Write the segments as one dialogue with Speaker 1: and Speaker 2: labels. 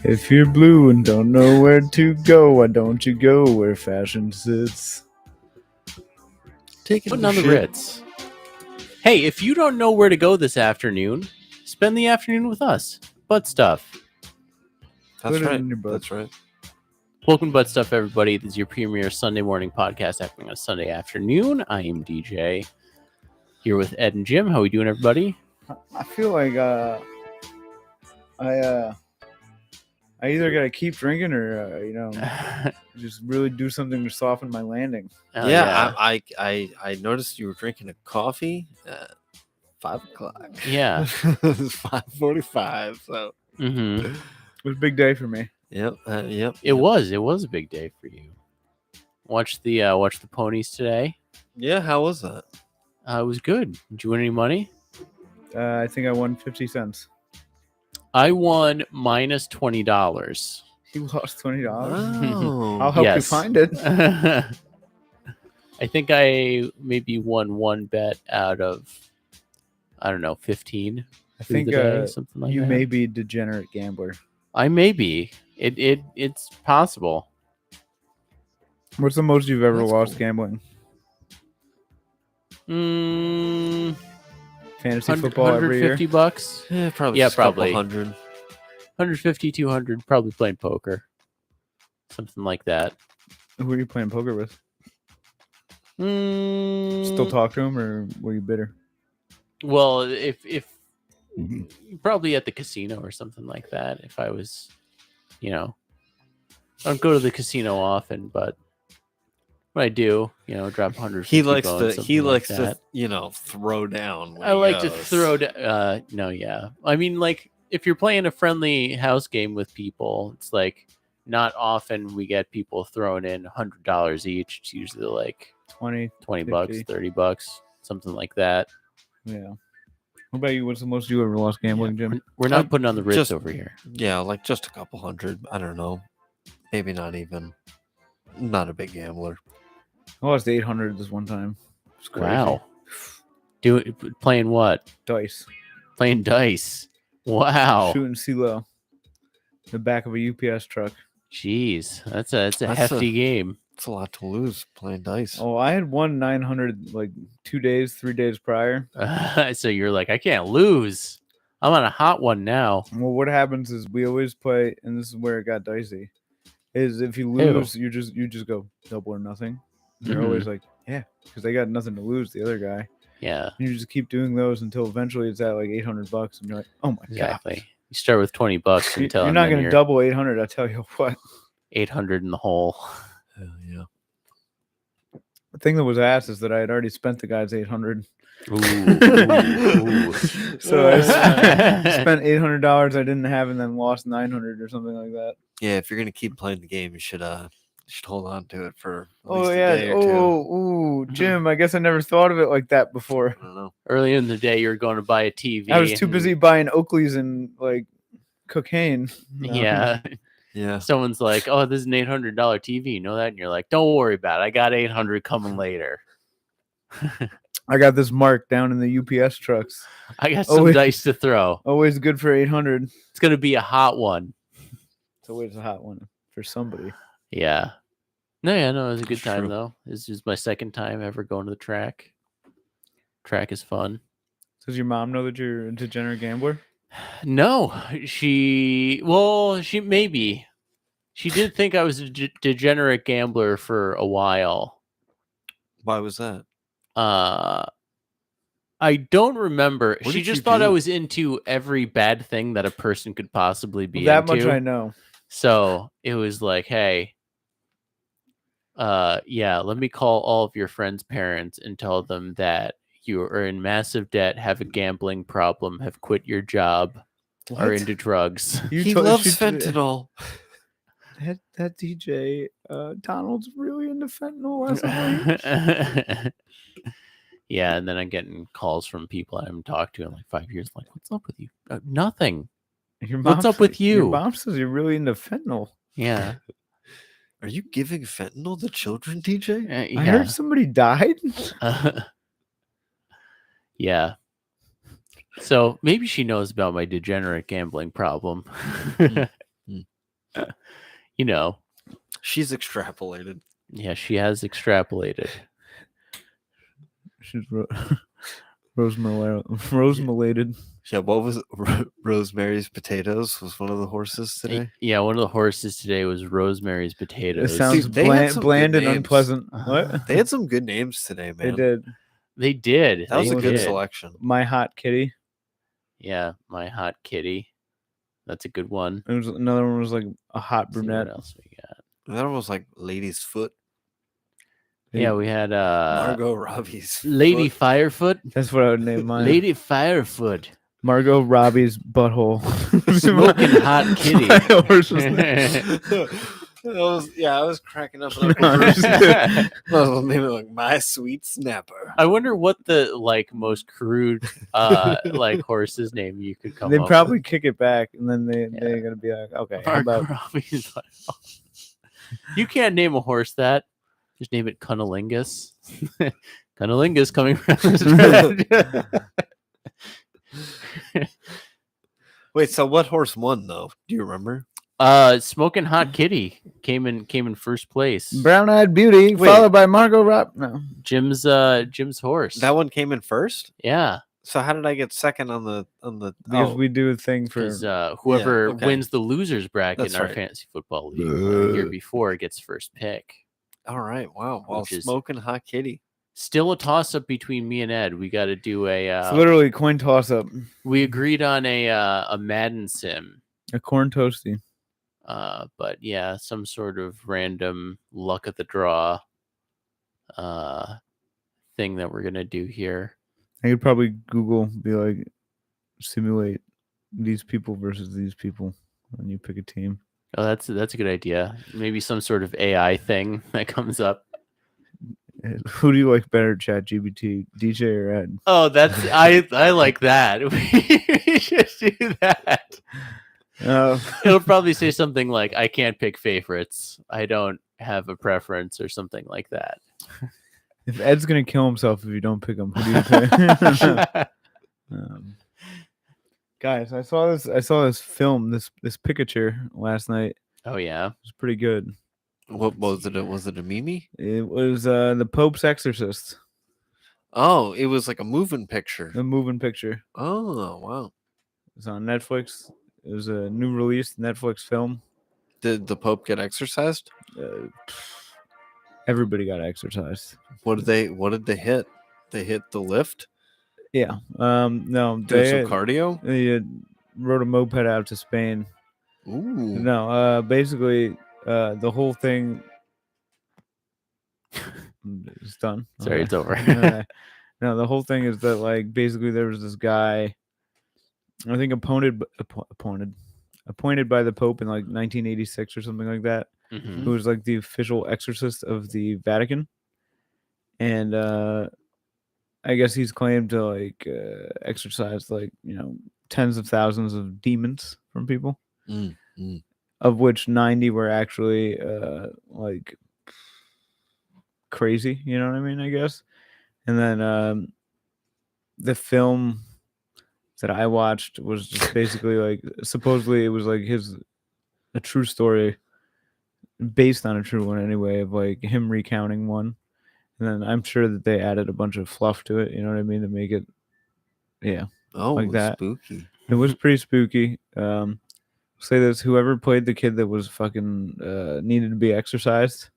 Speaker 1: If you're blue and don't know where to go, why don't you go where fashion sits?
Speaker 2: Putting on the Ritz. Hey, if you don't know where to go this afternoon, spend the afternoon with us. Butstuff.
Speaker 1: Put it in your butt.
Speaker 3: That's right.
Speaker 2: Welcome to Butstuff, everybody. This is your premier Sunday morning podcast happening on a Sunday afternoon. I am DJ. Here with Ed and Jim. How we doing, everybody?
Speaker 1: I feel like I either gotta keep drinking or just really do something to soften my landing.
Speaker 3: I noticed you were drinking a coffee at 5 o'clock.
Speaker 2: Yeah.
Speaker 3: It's 5:45. So
Speaker 2: Mm-hmm.
Speaker 1: It was a big day for me.
Speaker 3: Yep.
Speaker 2: It was a big day for you. Watch the ponies today.
Speaker 3: Yeah, how was that?
Speaker 2: It was good. Did you win any money?
Speaker 1: I think I won 50 cents.
Speaker 2: I won minus $20.
Speaker 1: You lost $20.
Speaker 3: Oh.
Speaker 1: I'll help you
Speaker 2: Yes.
Speaker 1: find it.
Speaker 2: I think I maybe won one bet out of, I don't know, 15.
Speaker 1: I think
Speaker 2: Something like
Speaker 1: you
Speaker 2: that.
Speaker 1: may be a degenerate gambler.
Speaker 2: I may be. It's possible.
Speaker 1: What's the most you've ever
Speaker 3: That's
Speaker 1: lost
Speaker 3: cool.
Speaker 1: gambling? Fantasy
Speaker 2: 100,
Speaker 1: football every year?
Speaker 2: $150.
Speaker 3: Yeah, probably.
Speaker 2: Yeah,
Speaker 3: just a couple
Speaker 2: probably.
Speaker 3: 100.
Speaker 2: 150, 200, probably playing poker. Something like that.
Speaker 1: Who are you playing poker with?
Speaker 2: Mm,
Speaker 1: Still talk to him, or were you bitter?
Speaker 2: Well, if probably at the casino or something like that. If I was, I don't go to the casino often, but when I do, drop 100.
Speaker 3: He likes to throw down. When
Speaker 2: I like to
Speaker 3: goes.
Speaker 2: throw. No, yeah. I mean, like if you're playing a friendly house game with people, it's like not often we get people throwing in $100 each. It's usually like
Speaker 1: 20
Speaker 2: bucks,
Speaker 1: 50.
Speaker 2: $30, something like that.
Speaker 1: Yeah. What about you? What's the most you ever lost gambling, Jim?
Speaker 2: We're not putting on the Ritz
Speaker 3: just-
Speaker 2: over here.
Speaker 3: Yeah, like just a couple hundred. I don't know. Maybe not even. Not a big gambler.
Speaker 1: I lost 800 this one time. It's crazy.
Speaker 2: Wow. Playing what?
Speaker 1: Dice.
Speaker 2: Playing dice. Wow.
Speaker 1: Shooting CeeLo. The back of a UPS truck.
Speaker 2: Jeez, that's a
Speaker 3: That's
Speaker 2: hefty game.
Speaker 3: It's a lot to lose playing dice.
Speaker 1: Oh, I had won 900 like 3 days prior.
Speaker 2: So you're like, I can't lose. I'm on a hot one now.
Speaker 1: Well, what happens is we always play, and this is where it got dicey. Is if you lose, you just go double or nothing. They're
Speaker 2: Mhm.
Speaker 1: always like, yeah, because they got nothing to lose. The other guy.
Speaker 2: Yeah,
Speaker 1: And you just keep doing those until eventually it's at like $800, and you're like, oh my
Speaker 2: exactly.
Speaker 1: god.
Speaker 2: You start with $20
Speaker 1: You're
Speaker 2: until
Speaker 1: not going to double 800. I tell you what.
Speaker 2: 800 in the hole.
Speaker 3: Hell yeah.
Speaker 1: The thing that was ass is that I had already spent the guy's 800.
Speaker 2: Ooh.
Speaker 1: So I spent $800 I didn't have, and then lost 900 or something like that.
Speaker 3: Yeah, if you're gonna keep playing the game, you should hold on to it for at
Speaker 1: Oh
Speaker 3: least
Speaker 1: yeah.
Speaker 3: a day or two.
Speaker 1: Ooh, Jim. I guess I never thought of it like that before.
Speaker 3: I don't know.
Speaker 2: Early in the day, you're going to buy a TV.
Speaker 1: I was too
Speaker 2: and-
Speaker 1: busy buying Oakleys and like cocaine. No.
Speaker 2: Yeah.
Speaker 3: Yeah.
Speaker 2: Someone's like, "Oh, this is an $800 TV." You know that, and you're like, "Don't worry about it. I got 800 coming later.
Speaker 1: I got this mark down in the UPS trucks.
Speaker 2: I got some
Speaker 1: wait.
Speaker 2: dice to throw.
Speaker 1: Always good for 800.
Speaker 2: It's gonna be a hot one."
Speaker 1: It's always a hot one for somebody.
Speaker 2: Yeah. No, it was a good time
Speaker 3: True.
Speaker 2: though. This is my second time ever going to the track. Track is fun.
Speaker 1: Does your mom know that you're a degenerate gambler?
Speaker 2: No, she maybe. She did think I was a degenerate gambler for a while.
Speaker 3: Why was that?
Speaker 2: I don't remember.
Speaker 3: What
Speaker 2: She
Speaker 3: did
Speaker 2: just
Speaker 3: you
Speaker 2: thought I
Speaker 3: do?
Speaker 2: was into every bad thing that a person could possibly be
Speaker 1: That
Speaker 2: into.
Speaker 1: much I know.
Speaker 2: So it was like, hey, let me call all of your friends' parents and tell them that you are in massive debt, have a gambling problem, have quit your job, are
Speaker 1: What?
Speaker 2: into drugs.
Speaker 3: He loves fentanyl.
Speaker 1: That DJ Donald's really into fentanyl as of late.
Speaker 2: Yeah, and then I'm getting calls from people I haven't talked to in like 5 years. Like, what's up with you? Nothing.
Speaker 1: Your
Speaker 2: What's
Speaker 1: mom
Speaker 2: up with
Speaker 1: said- Your
Speaker 2: you?
Speaker 1: mom says you're really into fentanyl.
Speaker 2: Yeah.
Speaker 3: Are you giving fentanyl to children, DJ?
Speaker 1: I
Speaker 2: Yeah.
Speaker 1: heard somebody died.
Speaker 2: Yeah. So maybe she knows about my degenerate gambling problem.
Speaker 3: Mm.
Speaker 2: You know,
Speaker 3: She's extrapolated.
Speaker 2: yeah, she has extrapolated.
Speaker 1: She's Rosemaladed.
Speaker 3: Yeah, what was it? Rosemary's Potatoes was one of the horses today.
Speaker 2: Yeah, one of the horses today was Rosemary's
Speaker 1: It
Speaker 2: Potatoes.
Speaker 1: sounds
Speaker 3: Dude, they had some
Speaker 1: bland
Speaker 3: good
Speaker 1: and
Speaker 3: names.
Speaker 1: unpleasant. What?
Speaker 3: They had some good names today,
Speaker 1: They
Speaker 3: man.
Speaker 1: did.
Speaker 2: They did.
Speaker 3: That was
Speaker 2: They
Speaker 3: a good
Speaker 2: did.
Speaker 3: selection.
Speaker 1: My Hot Kitty.
Speaker 2: Yeah, My Hot Kitty. That's a good one.
Speaker 1: There was another one was like a hot
Speaker 2: Let's see
Speaker 1: brunette.
Speaker 2: what else we got.
Speaker 3: That one was like Lady's Foot.
Speaker 2: Yeah, we had
Speaker 3: Margot Robbie's
Speaker 2: Lady
Speaker 3: foot.
Speaker 2: Firefoot.
Speaker 1: That's what I would name mine.
Speaker 2: Lady Firefoot.
Speaker 1: Margot Robbie's butthole.
Speaker 2: Smoking Hot Kitty.
Speaker 1: My horse was name.
Speaker 3: I was cracking up.
Speaker 1: No, I'm just
Speaker 3: I was name it like My Sweet Snapper.
Speaker 2: I wonder what the most crude horse's name you could come
Speaker 1: They
Speaker 2: up
Speaker 1: probably kick it back, and then they're
Speaker 2: Yeah.
Speaker 1: gonna be like, okay,
Speaker 2: with.
Speaker 1: how about
Speaker 2: Robbie's butthole. You can't name a horse that. Just name it Cunnilingus. Cunnilingus coming from the
Speaker 3: Wait, so what horse won though? Do you remember?
Speaker 2: Smoking Hot Kitty came in first place.
Speaker 1: Brown Eyed Beauty
Speaker 3: Wait.
Speaker 1: followed by Margot Rob? No,
Speaker 2: Jim's horse.
Speaker 3: That one came in first.
Speaker 2: Yeah,
Speaker 3: So how did I get second on the?
Speaker 1: because we do a thing for
Speaker 2: because whoever
Speaker 3: okay.
Speaker 2: wins the losers bracket
Speaker 3: That's
Speaker 2: in our
Speaker 3: right.
Speaker 2: fantasy football league the year before gets first pick.
Speaker 3: All right, wow. Well,
Speaker 2: Which is-
Speaker 3: Smoking Hot Kitty.
Speaker 2: Still a toss up between me and Ed. We got to do
Speaker 1: it's
Speaker 2: a.
Speaker 1: literally coin toss up,
Speaker 2: We agreed on a Madden sim.
Speaker 1: a corn toasty.
Speaker 2: But yeah, some sort of random luck of the draw thing that we're gonna do here.
Speaker 1: I could probably Google, be like, simulate these people versus these people, and you pick a team.
Speaker 2: Oh, that's a good idea. Maybe some sort of AI thing that comes up.
Speaker 1: Who do you like better, ChatGPT, DJ or Ed?
Speaker 2: Oh, that's I like that. We should do that. It'll probably say something like, "I can't pick favorites. I don't have a preference," or something like that.
Speaker 1: If Ed's gonna kill himself if you don't pick him, who do you pick? Guys, I saw this film, this Pikachu last night.
Speaker 2: Oh yeah.
Speaker 1: It was pretty good.
Speaker 3: What was it? Was it a Mimi?
Speaker 1: It was the Pope's Exorcist,
Speaker 3: Oh, it was like a moving picture.
Speaker 1: the moving picture.
Speaker 3: Oh, wow.
Speaker 1: It's on Netflix. It was a new release Netflix film.
Speaker 3: Did the Pope get exorcised?
Speaker 1: Everybody got exorcised.
Speaker 3: What did they hit? They hit the lift?
Speaker 1: Yeah. No,
Speaker 3: Doing some cardio?
Speaker 1: they rode a moped out to Spain.
Speaker 3: Ooh.
Speaker 1: No, basically, the whole thing is done.
Speaker 2: Sorry, it's over.
Speaker 1: No, the whole thing is that, like, basically there was this guy, I think appointed by the Pope in like 1986 or something like that,
Speaker 2: Mhm.
Speaker 1: who was like the official exorcist of the Vatican, and I guess he's claimed to like exorcise like tens of thousands of demons from people, of which 90 were actually like crazy. You know what I mean? I guess. And then the film that I watched was just basically like, supposedly it was like a true story based on a true one anyway, of like him recounting one. And then I'm sure that they added a bunch of fluff to it, you know what I mean, to make it, yeah.
Speaker 3: Oh,
Speaker 1: like that.
Speaker 3: spooky.
Speaker 1: It was pretty spooky. Say this: whoever played the kid that was fucking needed to be exercised,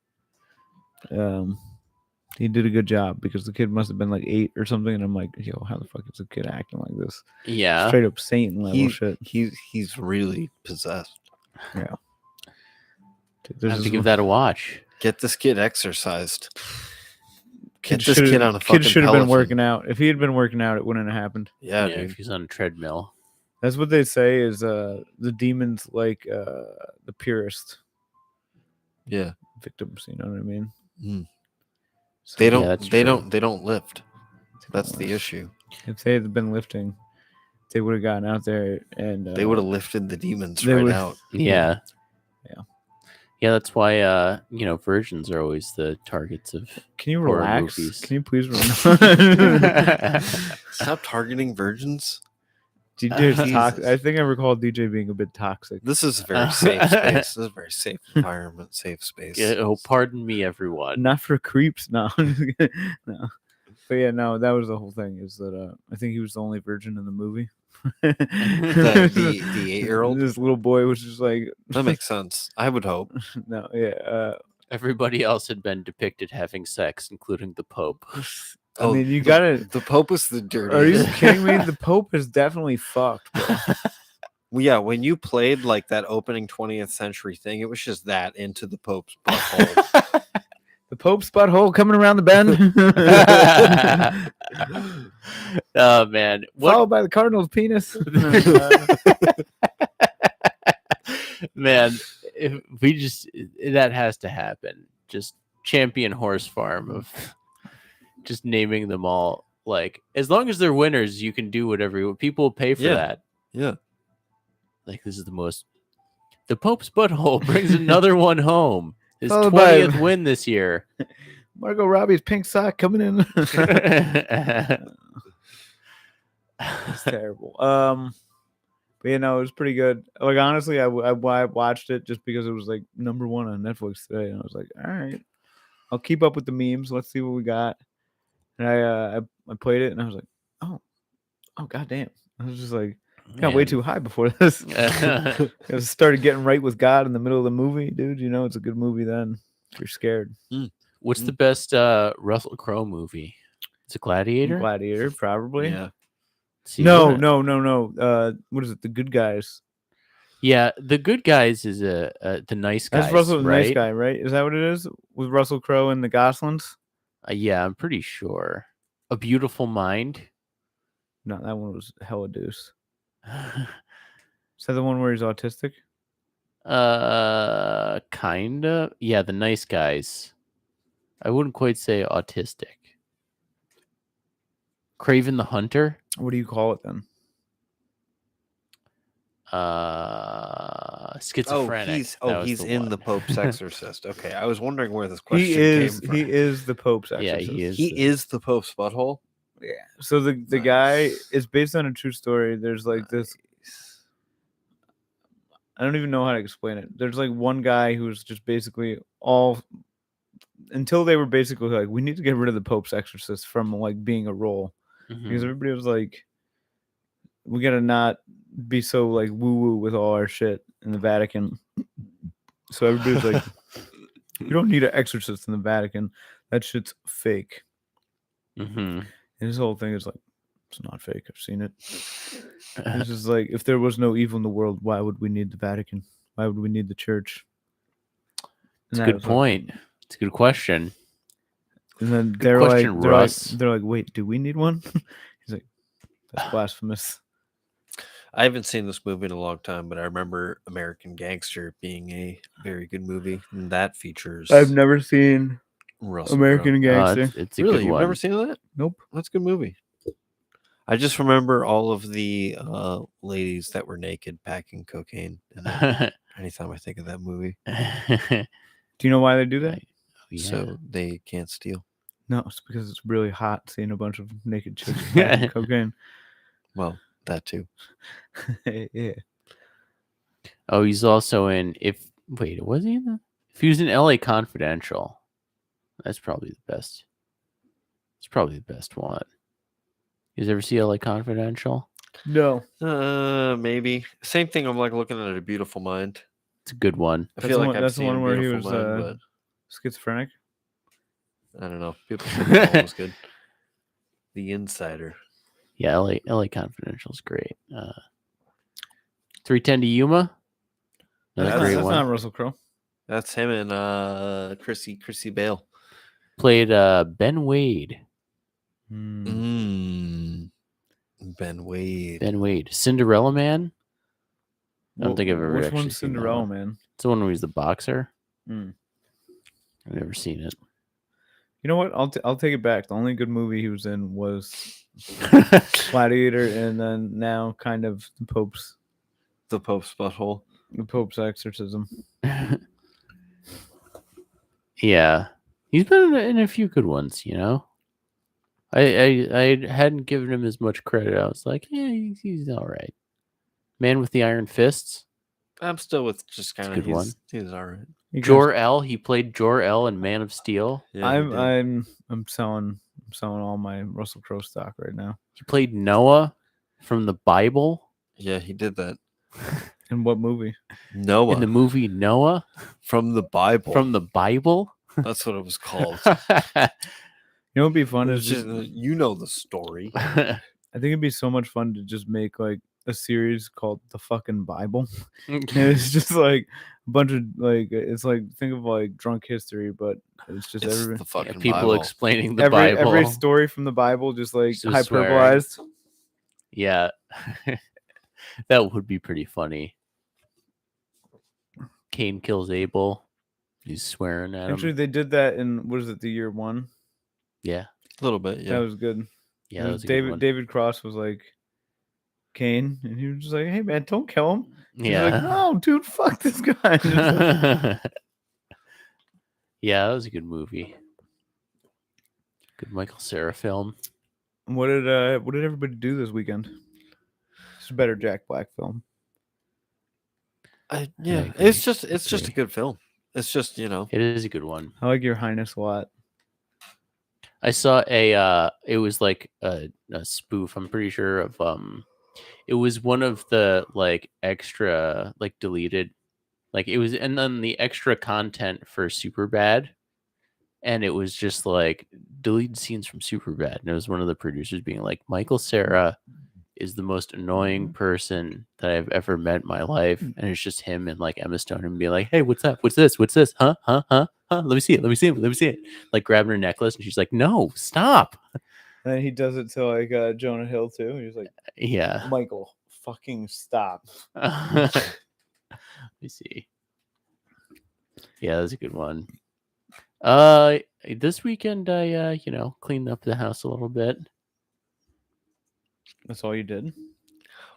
Speaker 1: he did a good job, because the kid must have been like 8 or something, and I'm like, yo, how the fuck is a kid acting like this?
Speaker 2: Yeah.
Speaker 1: Straight up Satan level shit.
Speaker 3: He's really possessed.
Speaker 1: Yeah.
Speaker 2: I have to give that a watch.
Speaker 3: Get this kid exercised. Get
Speaker 1: Kid
Speaker 3: this
Speaker 1: should've-
Speaker 3: kid on a fucking
Speaker 1: Kid should have been
Speaker 3: Peloton.
Speaker 1: working out. If he had been working out, it wouldn't have happened.
Speaker 3: Yeah,
Speaker 2: Yeah,
Speaker 3: dude.
Speaker 2: if he's on a treadmill.
Speaker 1: That's what they say is the demons like the purest
Speaker 3: Yeah.
Speaker 1: victims. You know what I mean?
Speaker 3: Mm.
Speaker 1: So
Speaker 3: They
Speaker 2: Yeah,
Speaker 3: don't.
Speaker 2: that's
Speaker 3: they
Speaker 2: true.
Speaker 3: don't. They don't lift. That's the issue.
Speaker 1: If they had been lifting, they would have gotten out there and
Speaker 3: They would have lifted the demons
Speaker 1: they
Speaker 3: right
Speaker 1: would-
Speaker 3: out.
Speaker 2: Yeah. Yeah, that's why virgins are always the targets of
Speaker 1: Can you
Speaker 2: horror
Speaker 1: relax?
Speaker 2: movies.
Speaker 1: Can you please
Speaker 3: Stop targeting virgins.
Speaker 1: DJ's
Speaker 3: Jesus.
Speaker 1: toxic. I think I recall DJ being a bit toxic.
Speaker 3: This is a very safe space. This is a very safe environment, safe space.
Speaker 2: Oh, pardon me, everyone.
Speaker 1: Not for creeps, no. No. But yeah, no, that was the whole thing. Is that I think he was the only virgin in the movie.
Speaker 3: The 8-year-old?
Speaker 1: This little boy was just like
Speaker 3: That makes sense. I would hope.
Speaker 1: no, yeah.
Speaker 2: Everybody else had been depicted having sex, including the Pope.
Speaker 1: I mean, you gotta.
Speaker 3: The Pope was the dirtiest.
Speaker 1: Are you kidding me? The Pope is definitely fucked, bro.
Speaker 3: Well, yeah, when you played like that opening 20th century thing, it was just that into the Pope's butthole.
Speaker 1: The Pope's butthole coming around the bend.
Speaker 2: Oh man,
Speaker 1: Followed by the Cardinal's penis.
Speaker 2: Man, if we just that has to happen. Just champion horse farm of just naming them all. Like as long as they're winners, you can do whatever you want. People will pay for
Speaker 3: Yeah.
Speaker 2: that.
Speaker 3: Yeah.
Speaker 2: Like this is the most. The Pope's butthole brings another one home. His
Speaker 1: Followed by-
Speaker 2: 20th win this year.
Speaker 1: Margot Robbie's pink sock coming in. It's terrible. But you know, it was pretty good. Like honestly, I watched it just because it was like number 1 on Netflix today, and I was like, all right, I'll keep up with the memes. Let's see what we got. And I played it, and I was like, oh goddamn! I was just like, got way
Speaker 2: Man.
Speaker 1: too high before this. I started getting right with God in the middle of the movie, dude. You know, it's a good movie then. If you're scared.
Speaker 2: What's the best Russell Crowe movie? Is it Gladiator?
Speaker 1: Gladiator, probably.
Speaker 3: Yeah.
Speaker 2: See,
Speaker 1: No. What is it? The Good Guys.
Speaker 2: Yeah, The Good Guys is the nice guys.
Speaker 1: That's Russell, the
Speaker 2: right?
Speaker 1: nice guy, right? Is that what it is? With Russell Crowe and the Goslings?
Speaker 2: Yeah, I'm pretty sure. A Beautiful Mind.
Speaker 1: No, that one was hella deuce. Is that the one where he's autistic?
Speaker 2: Kinda. Yeah, the nice guys. I wouldn't quite say autistic. Craven the Hunter.
Speaker 1: What do you call it then?
Speaker 2: Schizophrenic.
Speaker 3: He's in the
Speaker 2: one.
Speaker 3: Pope's Exorcist. Okay, I was wondering where this question
Speaker 1: He
Speaker 3: came
Speaker 1: is.
Speaker 3: from.
Speaker 1: He is the Pope's
Speaker 2: Yeah,
Speaker 1: exorcist.
Speaker 2: he is.
Speaker 3: He is the Pope's butthole.
Speaker 1: Yeah. So the guy is based on a true story. There's like this. I don't even know how to explain it. There's like one guy who's just basically all until they were basically like, we need to get rid of the Pope's exorcist from like being a role
Speaker 2: Mhm.
Speaker 1: because everybody was like, we gotta not be so like woo woo with all our shit in the Vatican. So everybody's like, you don't need an exorcist in the Vatican. That shit's fake.
Speaker 2: Mhm.
Speaker 1: And his whole thing is like, it's not fake. I've seen it. It's just like, if there was no evil in the world, why would we need the Vatican? Why would we need the church?
Speaker 2: It's a
Speaker 1: And that
Speaker 2: good
Speaker 1: was like-
Speaker 2: point. It's a good question.
Speaker 1: and then
Speaker 2: Good
Speaker 1: they're
Speaker 2: question,
Speaker 1: like,
Speaker 2: Russ.
Speaker 1: they're like, wait, do we need one? He's like, that's blasphemous.
Speaker 3: I haven't seen this movie in a long time, but I remember American Gangster being a very good movie, and that features
Speaker 1: I've never seen
Speaker 3: Russell
Speaker 1: American
Speaker 3: Crowe.
Speaker 1: Gangster.
Speaker 2: It's a
Speaker 3: Really,
Speaker 2: good
Speaker 3: you've
Speaker 2: one.
Speaker 3: never seen that?
Speaker 1: Nope.
Speaker 3: That's a good movie. I just remember all of the ladies that were naked packing cocaine. And anytime I think of that movie,
Speaker 1: Do you know why they do that?
Speaker 2: Yeah.
Speaker 3: so they can't steal.
Speaker 1: No, it's because it's really hot seeing a bunch of naked chicks packing cocaine.
Speaker 3: Well, that too.
Speaker 1: Yeah.
Speaker 2: Oh, he's also in. Was he in the? If he was in L.A. Confidential, that's probably the best. It's probably the best one. You guys ever see L.A. Confidential?
Speaker 1: No.
Speaker 3: Maybe same thing. I'm like looking at A Beautiful Mind.
Speaker 2: It's a good one.
Speaker 3: I
Speaker 1: That's
Speaker 3: feel
Speaker 1: the
Speaker 3: like
Speaker 1: one-
Speaker 3: I've
Speaker 1: that's the
Speaker 3: seen
Speaker 1: one
Speaker 3: A
Speaker 1: where he
Speaker 3: Beautiful
Speaker 1: was,
Speaker 3: Mind,
Speaker 1: Schizophrenic.
Speaker 3: but I don't know. People say that one was good. The Insider.
Speaker 2: Yeah, L.A. Confidential is great. 310 to Yuma. Another
Speaker 3: That's-
Speaker 2: great
Speaker 1: That's
Speaker 2: one.
Speaker 1: not Russell Crowe.
Speaker 3: That's him and Chrissy Bale.
Speaker 2: Played Ben Wade.
Speaker 3: Ben Wade.
Speaker 2: Ben Wade. Cinderella Man. I don't think I've ever
Speaker 1: Which
Speaker 2: actually
Speaker 1: one's
Speaker 2: seen that
Speaker 1: Cinderella
Speaker 2: one.
Speaker 1: Man?
Speaker 2: It's the one where he's the boxer.
Speaker 1: Mm.
Speaker 2: I've never seen it.
Speaker 1: You know what? I'll take it back. The only good movie he was in was Gladiator, and then now kind of
Speaker 3: The Pope's butthole.
Speaker 1: the Pope's exorcism.
Speaker 2: Yeah, he's been in a few good ones. I hadn't given him as much credit. I was like, yeah, he's all right. Man with the Iron Fists,
Speaker 3: I'm still with just
Speaker 2: a
Speaker 3: kind
Speaker 2: good
Speaker 3: of
Speaker 2: one.
Speaker 3: he's all right.
Speaker 1: You guys-
Speaker 2: Jor-El, he played Jor-El in Man of Steel.
Speaker 3: Yeah, he did.
Speaker 1: I'm selling all my Russell Crowe stock right now.
Speaker 2: He played Noah from the Bible
Speaker 3: Yeah, he did that.
Speaker 1: In what movie?
Speaker 3: Noah
Speaker 2: in the movie Noah
Speaker 3: from the Bible.
Speaker 2: from the Bible.
Speaker 3: That's what it was called.
Speaker 1: You know what'd be fun is
Speaker 3: Which is, you know the story.
Speaker 1: I think it'd be so much fun to just make like a series called The Fucking Bible. And it's just like a bunch of like it's like think of like drunk history, but it's just
Speaker 3: It's
Speaker 1: every
Speaker 3: the fucking
Speaker 2: People
Speaker 3: Bible.
Speaker 2: explaining the
Speaker 1: every
Speaker 2: Bible.
Speaker 1: every story from the Bible just like
Speaker 2: Just swearing.
Speaker 1: hyperbolized.
Speaker 2: Yeah, that would be pretty funny. Cain kills Abel. He's swearing at
Speaker 1: Actually,
Speaker 2: him.
Speaker 1: they did that in what is it, the year one?
Speaker 2: Yeah,
Speaker 3: A little bit, yeah.
Speaker 1: That was good.
Speaker 2: yeah,
Speaker 1: It
Speaker 2: that
Speaker 1: was
Speaker 2: was a good one.
Speaker 1: David Cross was like Cain, and he was just like, "Hey man, don't kill him." He's like,
Speaker 2: Yeah,
Speaker 1: "No, dude, fuck this guy." Just like-
Speaker 2: yeah, that was a good movie. Good Michael Cera film.
Speaker 1: what did everybody do this weekend? It's a better Jack Black film.
Speaker 3: Yeah,
Speaker 2: I agree.
Speaker 3: it's just a
Speaker 2: Agree.
Speaker 3: good film. It's just
Speaker 2: It is a good one.
Speaker 1: I like Your Highness a lot.
Speaker 2: I saw it was like a spoof, I'm pretty sure, of it was one of the like extra like deleted, like it was, and then the extra content for Superbad, and it was just like deleted scenes from Superbad, and it was one of the producers being like, Michael Cera is the most annoying person that I've ever met in my life, and it's just him and like Emma Stone and be like, hey, what's up, what's this, huh, let me see it, like grabbing her necklace, and she's like, no, stop.
Speaker 1: And then he does it to like Jonah Hill too. He's like,
Speaker 2: Yeah.
Speaker 1: Michael, fucking stop.
Speaker 2: Let me see. Yeah, that's a good one. This weekend I cleaned up the house a little bit.
Speaker 1: That's all you did?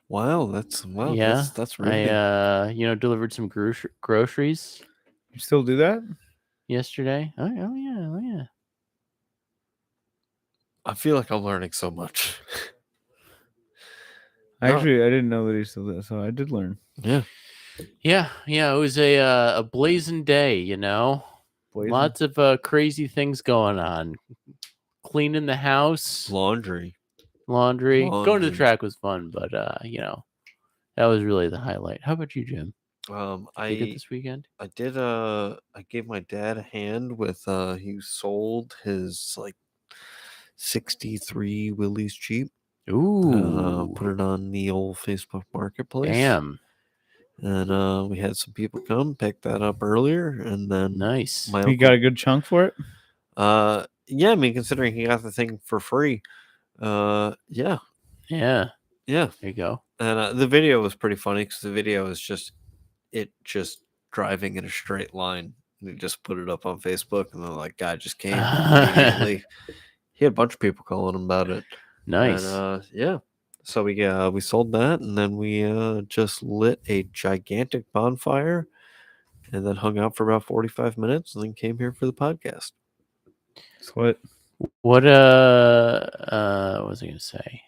Speaker 3: wow, that's
Speaker 2: Yeah.
Speaker 3: that's really
Speaker 2: I delivered some groceries
Speaker 1: You still do that?
Speaker 2: yesterday. Oh yeah.
Speaker 3: I feel like I'm learning so much. No.
Speaker 1: Actually, I didn't know that he still did, so I did learn.
Speaker 3: Yeah.
Speaker 2: Yeah. It was a blazing day,
Speaker 1: Blazing.
Speaker 2: Lots of crazy things going on. Cleaning the house,
Speaker 3: Laundry.
Speaker 2: laundry. Going to the
Speaker 3: Laundry.
Speaker 2: track was fun, but that was really the highlight. How about you, Jim? You did
Speaker 3: I
Speaker 2: this weekend?
Speaker 3: I did I gave my dad a hand with he sold his like 63 Willys Jeep.
Speaker 2: Ooh,
Speaker 3: Put it on the old Facebook marketplace.
Speaker 2: damn,
Speaker 3: And we had some people come pick that up earlier, and then
Speaker 2: nice.
Speaker 3: my
Speaker 1: You got a good chunk for it?
Speaker 3: yeah, I mean, considering he got the thing for free, yeah,
Speaker 2: Yeah,
Speaker 3: yeah.
Speaker 2: there you go.
Speaker 3: And the video was pretty funny because the video is just driving in a straight line. And he just put it up on Facebook, and then like guy just came immediately. He had a bunch of people calling him about it.
Speaker 2: Nice.
Speaker 3: And yeah. So we sold that, and then we just lit a gigantic bonfire, and then hung out for about 45 minutes, and then came here for the podcast.
Speaker 1: What?
Speaker 2: What what was I gonna say?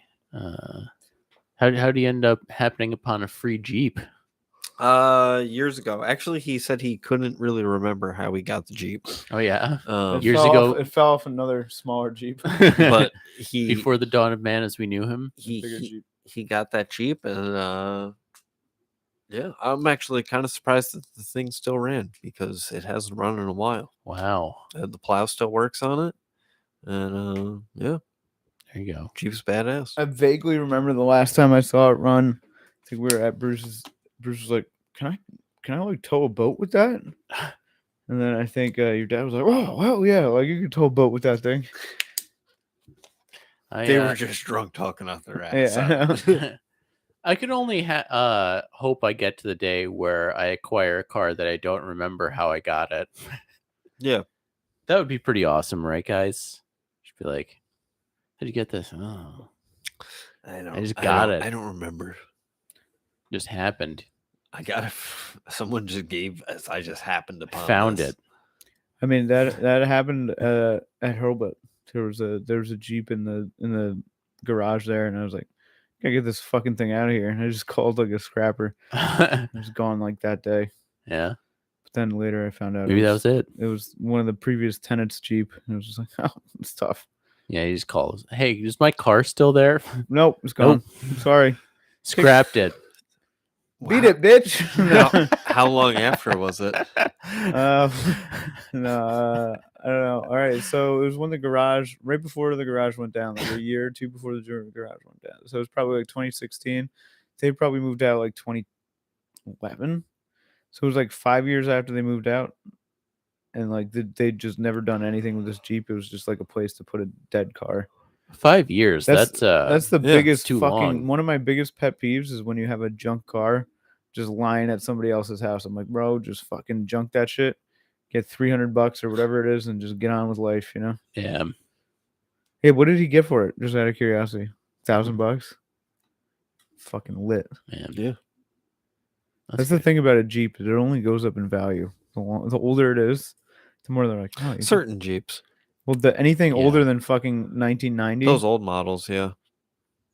Speaker 2: How do you end up happening upon a free Jeep?
Speaker 3: Years ago, actually, he said he couldn't really remember how he got the Jeep.
Speaker 2: Oh yeah,
Speaker 1: It
Speaker 2: years
Speaker 1: fell
Speaker 2: ago.
Speaker 1: off- it fell off another smaller Jeep.
Speaker 3: But he
Speaker 2: before the dawn of man as we knew him.
Speaker 1: Bigger
Speaker 3: he,
Speaker 1: Jeep.
Speaker 3: he got that Jeep, and yeah, I'm actually kind of surprised that the thing still ran because it hasn't run in a while.
Speaker 2: Wow,
Speaker 3: The plow still works on it, and yeah,
Speaker 2: there you go.
Speaker 3: Jeep's badass.
Speaker 1: I vaguely remember the last time I saw it run. I think we were at Bruce's. Bruce was like, "Can I like tow a boat with that?" And then I think your dad was like, "Oh, well, yeah, like you can tow a boat with that thing."
Speaker 3: They were just drunk talking out their ass.
Speaker 1: Yeah.
Speaker 2: I could only hope I get to the day where I acquire a car that I don't remember how I got it.
Speaker 3: Yeah.
Speaker 2: That would be pretty awesome, right, guys? Should be like, how'd you get this? Oh,
Speaker 3: I
Speaker 2: just got it.
Speaker 3: I don't remember.
Speaker 2: just happened.
Speaker 3: I got it. Someone just gave us. I just happened
Speaker 2: I
Speaker 3: upon.
Speaker 2: found
Speaker 3: this.
Speaker 2: it.
Speaker 1: I mean that happened at Hurlbut. There was a Jeep in the garage there, and I was like, gotta get this fucking thing out of here. And I just called like a scrapper. It was gone like that day.
Speaker 2: Yeah.
Speaker 1: But then later I found out
Speaker 2: Maybe that was it.
Speaker 1: It was one of the previous tenants' Jeep, and it was just like, oh, it's tough.
Speaker 2: Yeah, he just calls. Hey, is my car still there?
Speaker 1: Nope, it's gone. Sorry.
Speaker 2: Scrapped it.
Speaker 1: Beat it, bitch.
Speaker 3: How long after was it?
Speaker 1: No, I don't know. All right, so it was when the garage, right before the garage went down, like a year or two before the garage went down. So it was probably like 2016. They probably moved out like 2011. So it was like 5 years after they moved out, and like they just never done anything with this Jeep. It was just like a place to put a dead car.
Speaker 2: 5 years. That's
Speaker 1: the
Speaker 3: yeah,
Speaker 1: biggest
Speaker 2: too
Speaker 1: fucking
Speaker 2: long.
Speaker 1: one of my biggest pet peeves is when you have a junk car just lying at somebody else's house. I'm like, bro, just fucking junk that shit, get $300 or whatever it is, and just get on with life, you know?
Speaker 2: yeah.
Speaker 1: Hey, what did he get for it? Just out of curiosity, $1,000. Fucking lit.
Speaker 2: Man.
Speaker 3: Yeah.
Speaker 1: That's the thing about a Jeep; it only goes up in value. The older it is, the more they're like, oh,
Speaker 3: Certain Jeeps.
Speaker 1: Well, anything
Speaker 2: Yeah.
Speaker 1: older than fucking 1990,
Speaker 3: Those old models, yeah.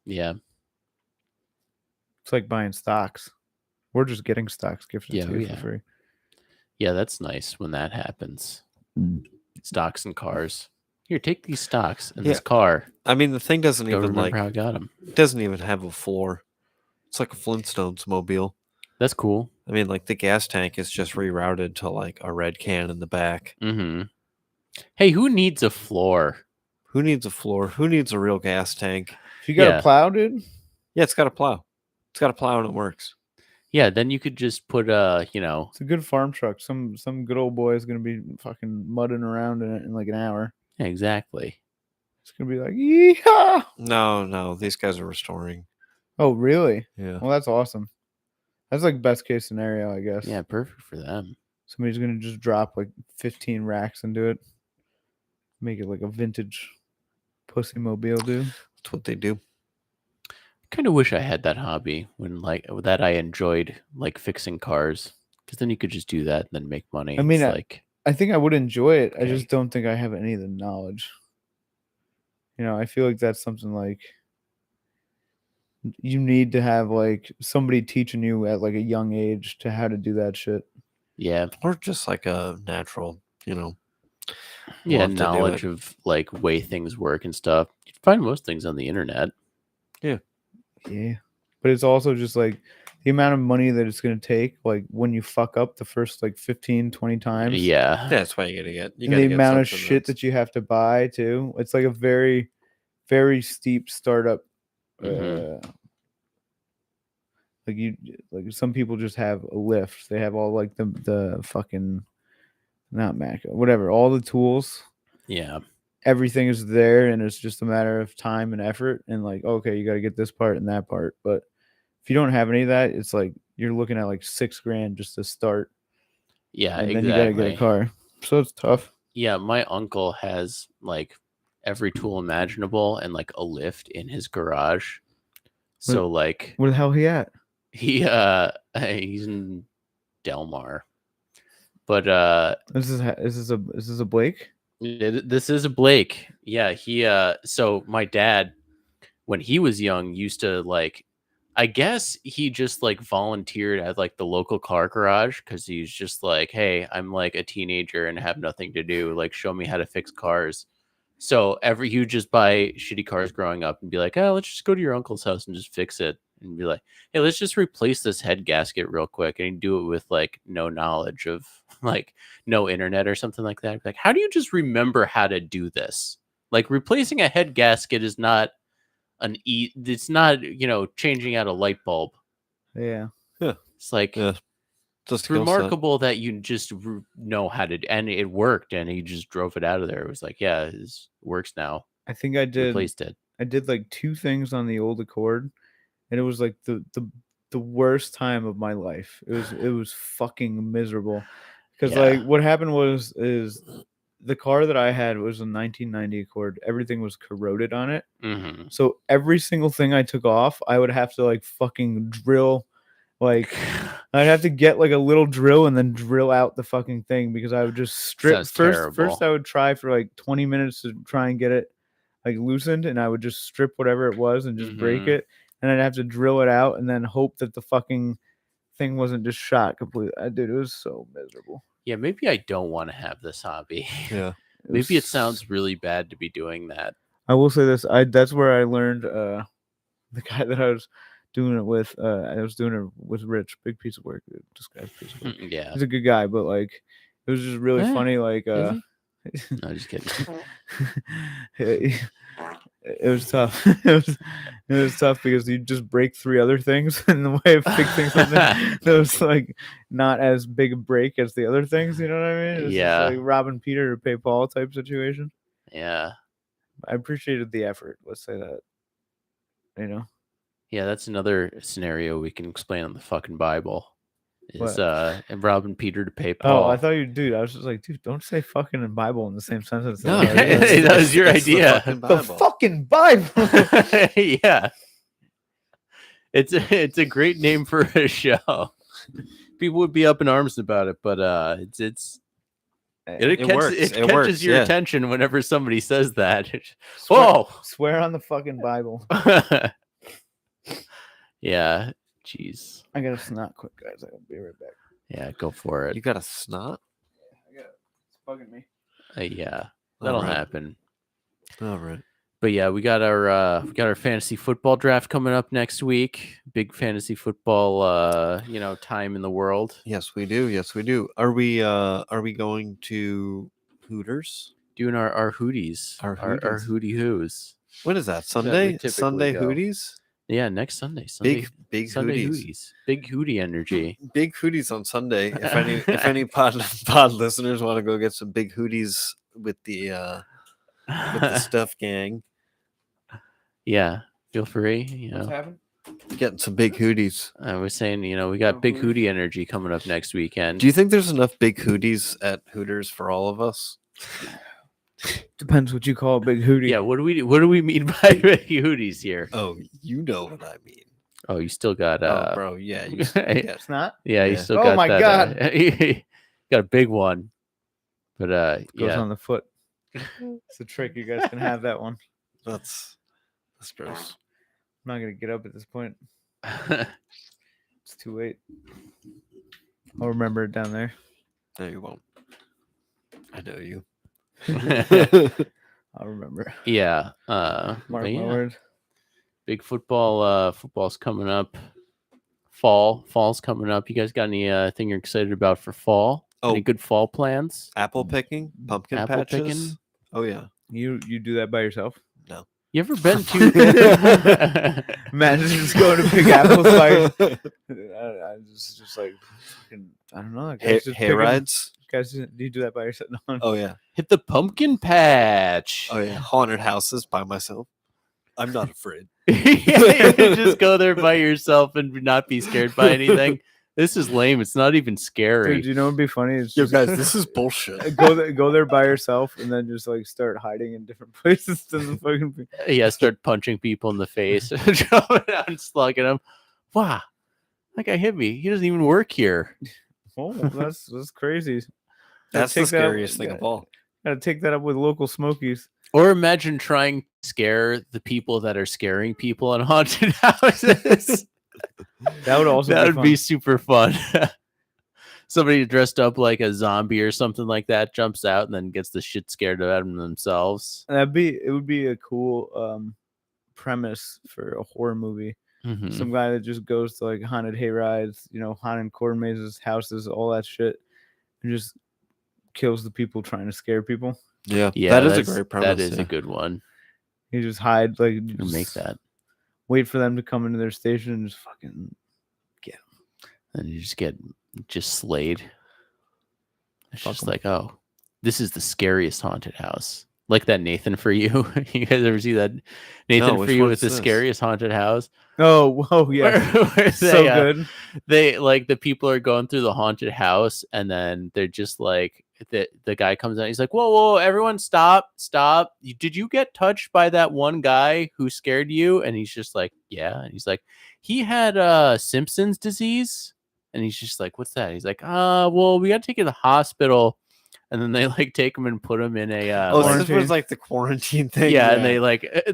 Speaker 2: Yeah.
Speaker 1: it's like buying stocks. We're just getting stocks gifted
Speaker 2: Yeah,
Speaker 1: to you
Speaker 2: yeah.
Speaker 1: for free.
Speaker 2: Yeah, that's nice when that happens.
Speaker 1: Mm.
Speaker 2: Stocks and cars. Here, take these stocks and
Speaker 3: Yeah.
Speaker 2: this car.
Speaker 3: I mean, the thing doesn't
Speaker 2: Go
Speaker 3: even
Speaker 2: remember how I got them.
Speaker 3: it doesn't even have a floor. It's like a Flintstones mobile.
Speaker 2: That's cool.
Speaker 3: I mean, like the gas tank is just rerouted to like a red can in the back.
Speaker 2: Mm-hmm. Hey, who needs a floor?
Speaker 3: Who needs a floor? Who needs a real gas tank?
Speaker 1: If you got
Speaker 2: Yeah.
Speaker 1: a plow, dude,
Speaker 3: Yeah, it's got a plow. It's got a plow and it works.
Speaker 2: Yeah, then you could just put
Speaker 1: it's a good farm truck. Some good old boy is gonna be fucking mudding around in it in like an hour.
Speaker 2: yeah, exactly.
Speaker 1: It's gonna be like, yeehaw!
Speaker 3: No, these guys are restoring.
Speaker 1: Oh, really?
Speaker 3: Yeah.
Speaker 1: Well, that's awesome. That's like best case scenario, I guess.
Speaker 2: Yeah, perfect for them.
Speaker 1: Somebody's gonna just drop like 15 racks into it, make it like a vintage pussy mobile, dude.
Speaker 3: That's what they do.
Speaker 2: Kind of wish I had that hobby when that I enjoyed like fixing cars, because then you could just do that and then make money.
Speaker 1: I mean,
Speaker 2: It's like
Speaker 1: I think I would enjoy it. I
Speaker 2: Okay.
Speaker 1: just don't think I have any of the knowledge. You know, I feel like that's something like you need to have like somebody teaching you at like a young age to how to do that shit.
Speaker 2: yeah,
Speaker 3: Or just like a natural,
Speaker 2: yeah,
Speaker 3: love to do
Speaker 2: knowledge
Speaker 3: it.
Speaker 2: of like way things work and stuff. You'd find most things on the internet.
Speaker 1: Yeah. But it's also just like the amount of money that it's going to take, like when you fuck up the first like 15, 20 times.
Speaker 2: Yeah,
Speaker 3: That's why you gotta get. You
Speaker 1: And
Speaker 3: gotta
Speaker 1: the
Speaker 3: get
Speaker 1: amount of
Speaker 3: something
Speaker 1: shit
Speaker 3: that's-
Speaker 1: that you have to buy too. It's like a very, very steep startup.
Speaker 2: Mhm.
Speaker 1: Like some people just have a lift. They have all like the fucking not Mac, whatever, all the tools.
Speaker 2: yeah,
Speaker 1: Everything is there, and it's just a matter of time and effort. And like, okay, you got to get this part and that part. But if you don't have any of that, it's like you're looking at like $6,000 just to start,
Speaker 2: yeah,
Speaker 1: and then
Speaker 2: exactly.
Speaker 1: you got to get a car. So it's tough.
Speaker 2: Yeah, my uncle has like every tool imaginable and like a lift in his garage. So like
Speaker 1: Where the hell he at?
Speaker 2: he's in Delmar. But
Speaker 1: Is this a Blake?
Speaker 2: this is a Blake. Yeah, he so my dad when he was young used to like I guess he just like volunteered at like the local car garage because he's just like, hey, I'm like a teenager and have nothing to do. Like, show me how to fix cars. So he would just buy shitty cars growing up and be like, oh, let's just go to your uncle's house and just fix it. And be like, hey, let's just replace this head gasket real quick. And he'd do it with like no knowledge of like no internet or something like that. Like, how do you just remember how to do this? Like, replacing a head gasket is not it's not, changing out a light bulb.
Speaker 1: Yeah.
Speaker 2: It's like,
Speaker 3: Yeah.
Speaker 2: it's remarkable that you just know how to, and it worked, and he just drove it out of there. It was like, yeah, it works now.
Speaker 1: I think I did.
Speaker 2: Replaced it.
Speaker 1: I did like 2 things on the old Accord, and it was like the worst time of my life. It was fucking miserable because
Speaker 2: Yeah.
Speaker 1: like what happened is the car that I had was a 1990 Accord. Everything was corroded on it.
Speaker 2: Mm-hmm.
Speaker 1: So every single thing I took off, I would have to like fucking drill Like I'd have to get like a little drill and then drill out the fucking thing because I would just strip
Speaker 2: Sounds
Speaker 1: first.
Speaker 2: terrible.
Speaker 1: First, I would try for like 20 minutes to try and get it like loosened, and I would just strip whatever it was and just break
Speaker 2: Mhm.
Speaker 1: it, and I'd have to drill it out and then hope that the fucking thing wasn't just shot completely. Dude, it was so miserable.
Speaker 2: Yeah, maybe I don't want to have this hobby.
Speaker 3: Yeah.
Speaker 2: Maybe it
Speaker 1: was-
Speaker 2: sounds really bad to be doing that.
Speaker 1: I will say this. That's where I learned the guy that I was doing it with. I was doing it with Rich. Big piece of work. This guy's a piece of work.
Speaker 2: Yeah.
Speaker 1: He's a good guy, but like it was just really
Speaker 2: Eh,
Speaker 1: funny. Like
Speaker 2: is No, just kidding.
Speaker 1: it was tough. it was tough because you just break 3 other things in the way of fixing something that was like not as big a break as the other things. You know what I mean? It's just
Speaker 2: Yeah.
Speaker 1: like robbing Peter to pay Paul type situation.
Speaker 2: Yeah.
Speaker 1: I appreciated the effort. Let's say that. You know.
Speaker 2: Yeah, that's another scenario we can explain on the fucking Bible. Is
Speaker 1: What?
Speaker 2: and robbing Peter to pay Paul.
Speaker 1: Oh, I thought you, dude. I was just like, dude, don't say fucking and Bible in the same sentence.
Speaker 3: No,
Speaker 1: Like,
Speaker 2: that was your
Speaker 3: it's the
Speaker 2: idea.
Speaker 3: fucking
Speaker 1: the
Speaker 3: Bible.
Speaker 1: fucking Bible.
Speaker 2: Yeah. It's a great name for a show. People would be up in arms about it, but it
Speaker 3: works.
Speaker 2: It
Speaker 3: It
Speaker 2: catches
Speaker 3: works,
Speaker 2: your
Speaker 3: yeah.
Speaker 2: attention whenever somebody says that.
Speaker 1: Swear-
Speaker 2: Whoa.
Speaker 1: Swear on the fucking Bible.
Speaker 2: Yeah. Jeez.
Speaker 1: I gotta snot quick, guys. I'll be right back.
Speaker 2: Yeah, go for it.
Speaker 3: You got a snot?
Speaker 1: It's bugging me.
Speaker 2: Yeah, that'll
Speaker 3: All right.
Speaker 2: happen.
Speaker 3: All right.
Speaker 2: But yeah, we got our fantasy football draft coming up next week. Big fantasy football time in the world.
Speaker 3: Yes, we do. Yes, we do. Are we going to Hooters?
Speaker 2: Doing our hooties.
Speaker 3: Our
Speaker 2: Our
Speaker 3: hooties.
Speaker 2: hootie hoos.
Speaker 3: When is that?
Speaker 2: we
Speaker 3: Sunday?
Speaker 2: typically
Speaker 3: Sunday
Speaker 2: go.
Speaker 3: Hooties?
Speaker 2: Yeah, next Sunday. Sunday
Speaker 3: Big
Speaker 2: Sunday
Speaker 3: Hooties.
Speaker 2: hooties. Big hootie energy.
Speaker 3: Big Hooties on Sunday. If any pod listeners want to go get some big Hooties with the stuff gang,
Speaker 2: Yeah, feel free. You know,
Speaker 1: happened?
Speaker 3: getting some big Hooties.
Speaker 2: I was saying, we got big
Speaker 1: hootie.
Speaker 2: hootie energy coming up next weekend.
Speaker 3: Do you think there's enough big Hooties at Hooters for all of us?
Speaker 1: Depends what you call a big hootie.
Speaker 2: Yeah, what do we mean by big hooties here?
Speaker 3: Oh, you know what I mean.
Speaker 2: Oh, you still got
Speaker 3: Oh, bro, yeah. You, yeah.
Speaker 1: It's not.
Speaker 2: Yeah, you
Speaker 3: Yeah.
Speaker 2: still
Speaker 1: Oh
Speaker 2: got
Speaker 1: my
Speaker 2: that.
Speaker 1: God.
Speaker 2: Got a big one. But
Speaker 1: Goes
Speaker 2: yeah.
Speaker 1: on the foot. It's a trick. You guys can have that one.
Speaker 3: That's gross.
Speaker 1: I'm not gonna get up at this point. It's too late. I'll remember it down there.
Speaker 3: No, you won't. I know you.
Speaker 1: I'll remember.
Speaker 2: Yeah.
Speaker 1: Mark
Speaker 2: But
Speaker 1: my
Speaker 2: yeah,
Speaker 1: word.
Speaker 2: big football's coming up. Fall's coming up. You guys got any thing you're excited about for fall?
Speaker 3: Oh.
Speaker 2: Any good fall plans?
Speaker 3: Apple picking, pumpkin
Speaker 2: Apple
Speaker 3: patches.
Speaker 2: picking?
Speaker 3: Oh yeah.
Speaker 1: You do that by yourself?
Speaker 2: You ever been to
Speaker 1: Imagine just going to pick apples by. I just like, fucking, I don't know. Guys just
Speaker 3: Hay
Speaker 1: picking-
Speaker 3: rides.
Speaker 1: Guys, do you do that by yourself? No.
Speaker 3: Oh yeah.
Speaker 2: hit the pumpkin patch?
Speaker 3: Oh yeah. Haunted houses by myself. I'm not afraid.
Speaker 2: Yeah, you just go there by yourself and not be scared by anything. This is lame. It's not even scary.
Speaker 1: Dude, you know what'd be funny? It's
Speaker 3: Yo
Speaker 1: just,
Speaker 3: guys, this is bullshit.
Speaker 1: go there by yourself and then just like start hiding in different places. Doesn't fucking be.
Speaker 2: Yeah, start punching people in the face, jumping out and slugging them. Wow, that guy hit me. He doesn't even work here.
Speaker 1: Oh, that's crazy.
Speaker 3: That's the
Speaker 1: take that up-
Speaker 3: scariest thing of all.
Speaker 1: Gotta take that up with local Smokies.
Speaker 2: Or imagine trying to scare the people that are scaring people in haunted houses.
Speaker 1: That would also
Speaker 2: That
Speaker 1: be
Speaker 2: would
Speaker 1: fun.
Speaker 2: be super fun. Somebody dressed up like a zombie or something like that jumps out and then gets the shit scared out of them themselves.
Speaker 1: It would be a cool premise for a horror movie.
Speaker 2: Mhm.
Speaker 1: Some guy that just goes to like haunted hay rides, haunted corn mazes, houses, all that shit, and just kills the people trying to scare people.
Speaker 3: Yeah.
Speaker 2: Yeah,
Speaker 3: that is a
Speaker 2: that's-
Speaker 3: great premise.
Speaker 2: That is
Speaker 3: yeah.
Speaker 2: a good one.
Speaker 1: You just hide, like
Speaker 2: You
Speaker 1: just
Speaker 2: make that.
Speaker 1: wait for them to come into their station and just fucking
Speaker 2: And you just get slayed. It's
Speaker 1: Fuck
Speaker 2: just
Speaker 1: 'em.
Speaker 2: like, oh, this is the scariest haunted house. Like that Nathan For You. You guys ever see that Nathan
Speaker 3: No,
Speaker 2: For
Speaker 3: which
Speaker 2: You
Speaker 3: one
Speaker 2: with
Speaker 3: is
Speaker 2: the
Speaker 3: this?
Speaker 2: scariest haunted house?
Speaker 1: whoa, yeah,
Speaker 2: Where
Speaker 1: so good.
Speaker 2: They like the people are going through the haunted house and then they're just like the guy comes out. He's like, whoa, everyone, stop. Did you get touched by that one guy who scared you? And he's just like, yeah. And he's like, he had Simpson's disease. And he's just like, what's that? He's like, well, we got to take him to the hospital. And then they like take him and put him in a
Speaker 3: Oh,
Speaker 2: like,
Speaker 3: this was like the quarantine thing.
Speaker 2: yeah, and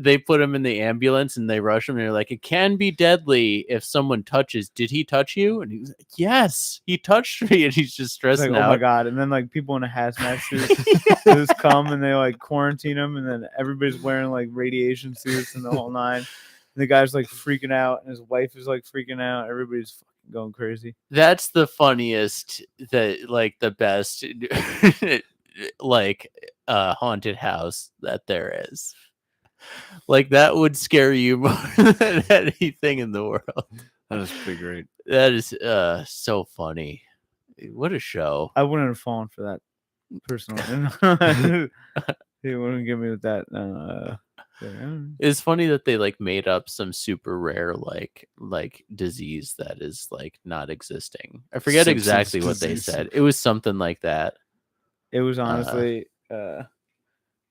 Speaker 2: they put him in the ambulance and they rush him and they're like, it can be deadly if someone touches. Did he touch you? And he was like, yes, he touched me. And he's just
Speaker 1: It's
Speaker 2: stressing
Speaker 1: like,
Speaker 2: out.
Speaker 1: oh my god! And then like people in a hazmat suit just come and they like quarantine him, and then everybody's wearing like radiation suits and the whole nine. And the guy's like freaking out, and his wife is like freaking out. Everybody's fucking going crazy.
Speaker 2: That's the funniest, the best like haunted house that there is. Like that would scare you more than anything in the world.
Speaker 3: That is pretty great.
Speaker 2: That is so funny. What a show.
Speaker 1: I wouldn't have fallen for that personally. He wouldn't give me with that. Yeah.
Speaker 2: It's funny that they like made up some super rare like disease that is like not existing. I forget
Speaker 3: Simpsons
Speaker 2: exactly what they
Speaker 3: disease.
Speaker 2: said. It was something like that.
Speaker 1: It was honestly, it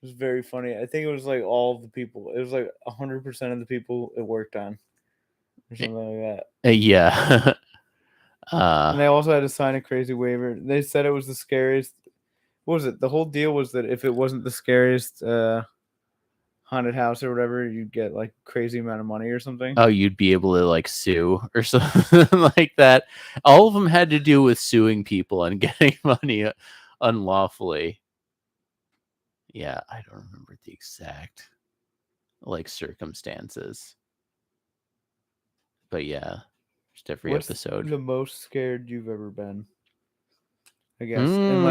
Speaker 1: was very funny. I think it was like all of the people. It was like 100% of the people it worked on, or something like that.
Speaker 2: Yeah.
Speaker 1: And they also had to sign a crazy waiver. They said it was the scariest. What was it? The whole deal was that if it wasn't the scariest haunted house or whatever, you'd get like crazy amount of money or something.
Speaker 2: Oh, you'd be able to like sue or something like that. All of them had to do with suing people and getting money unlawfully. Yeah, I don't remember the exact like circumstances. But yeah, just every
Speaker 1: What's
Speaker 2: episode.
Speaker 1: the most scared you've ever been? I guess in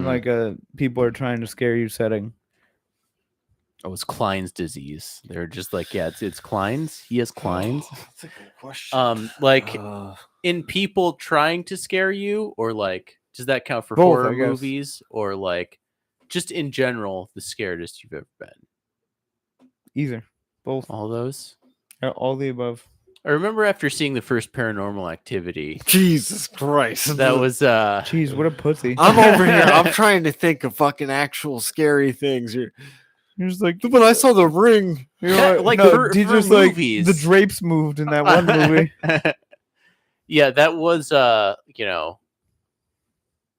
Speaker 1: like a people are trying to scare you setting.
Speaker 2: Oh, it's Klein's disease. They're just like, yeah, it's Klein's. He has Klein's.
Speaker 3: That's a good question.
Speaker 2: Like in people trying to scare you, or like does that count for
Speaker 1: Both,
Speaker 2: horror
Speaker 1: I guess.
Speaker 2: movies, or like just in general the scaredest you've ever been?
Speaker 1: Either, both,
Speaker 2: All those.
Speaker 1: all the above.
Speaker 2: I remember after seeing the first Paranormal Activity,
Speaker 3: Jesus Christ.
Speaker 2: that was
Speaker 1: Jeez, what a pussy!
Speaker 3: I'm over here. I'm trying to think of fucking actual scary things. You're
Speaker 1: just like,
Speaker 3: when I saw The Ring.
Speaker 2: Yeah, like
Speaker 1: no,
Speaker 2: for
Speaker 1: he just
Speaker 2: movies.
Speaker 1: like the drapes moved in that one movie.
Speaker 2: Yeah, that was you know,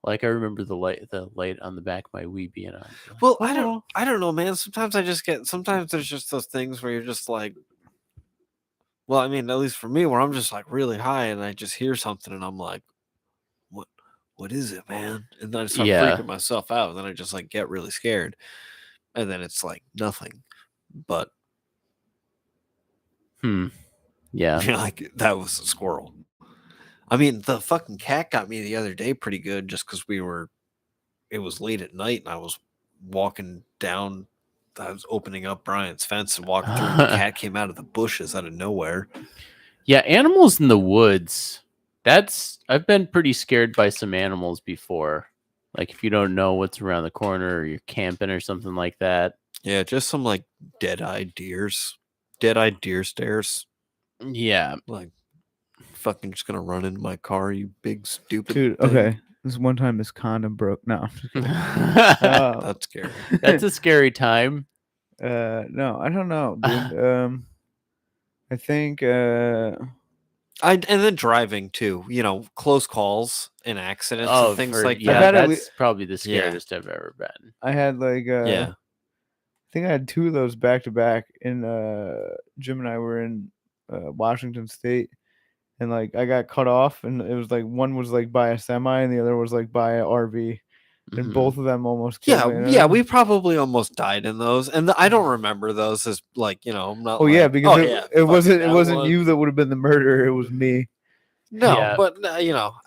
Speaker 2: like I remember the light on the back of my Wii being on.
Speaker 3: Well, I don't know, man. Sometimes there's just those things where you're just like, well, I mean, at least for me, where I'm just like really high and I just hear something and I'm like, what is it, man? And then I start freaking myself out, and then I just like get really scared. And then it's like nothing. But
Speaker 2: Yeah.
Speaker 3: like that was a squirrel. I mean, the fucking cat got me the other day pretty good just because it was late at night and I was walking down. I was opening up Brian's fence and walking through, and the cat came out of the bushes out of nowhere.
Speaker 2: Yeah, animals in the woods. I've been pretty scared by some animals before. Like if you don't know what's around the corner or you're camping or something like that.
Speaker 3: Yeah, just some like dead-eyed deer stares.
Speaker 2: Yeah.
Speaker 3: Like fucking just gonna run into my car, you big stupid
Speaker 1: Dude,
Speaker 3: thing.
Speaker 1: okay. This one time his condom broke. No, I'm just kidding.
Speaker 3: That's scary.
Speaker 2: That's a scary time.
Speaker 1: No, I don't know, dude. I think
Speaker 3: And then driving too, close calls and accidents and things like
Speaker 2: yeah,
Speaker 3: that.
Speaker 2: that's probably the scariest I've ever been.
Speaker 1: I had like
Speaker 3: Yeah.
Speaker 1: I think I had two of those back to back. In Jim and I were in Washington State, and like I got cut off, and it was like one was like by a semi, and the other was like by an RV, and both of them almost killed me.
Speaker 3: Yeah, we probably almost died in those, and I don't remember those as like I'm not.
Speaker 1: Oh
Speaker 3: like,
Speaker 1: yeah, because it wasn't
Speaker 3: that
Speaker 1: wasn't you that would have been the murderer. It was me.
Speaker 3: No,
Speaker 2: Yeah.
Speaker 3: but I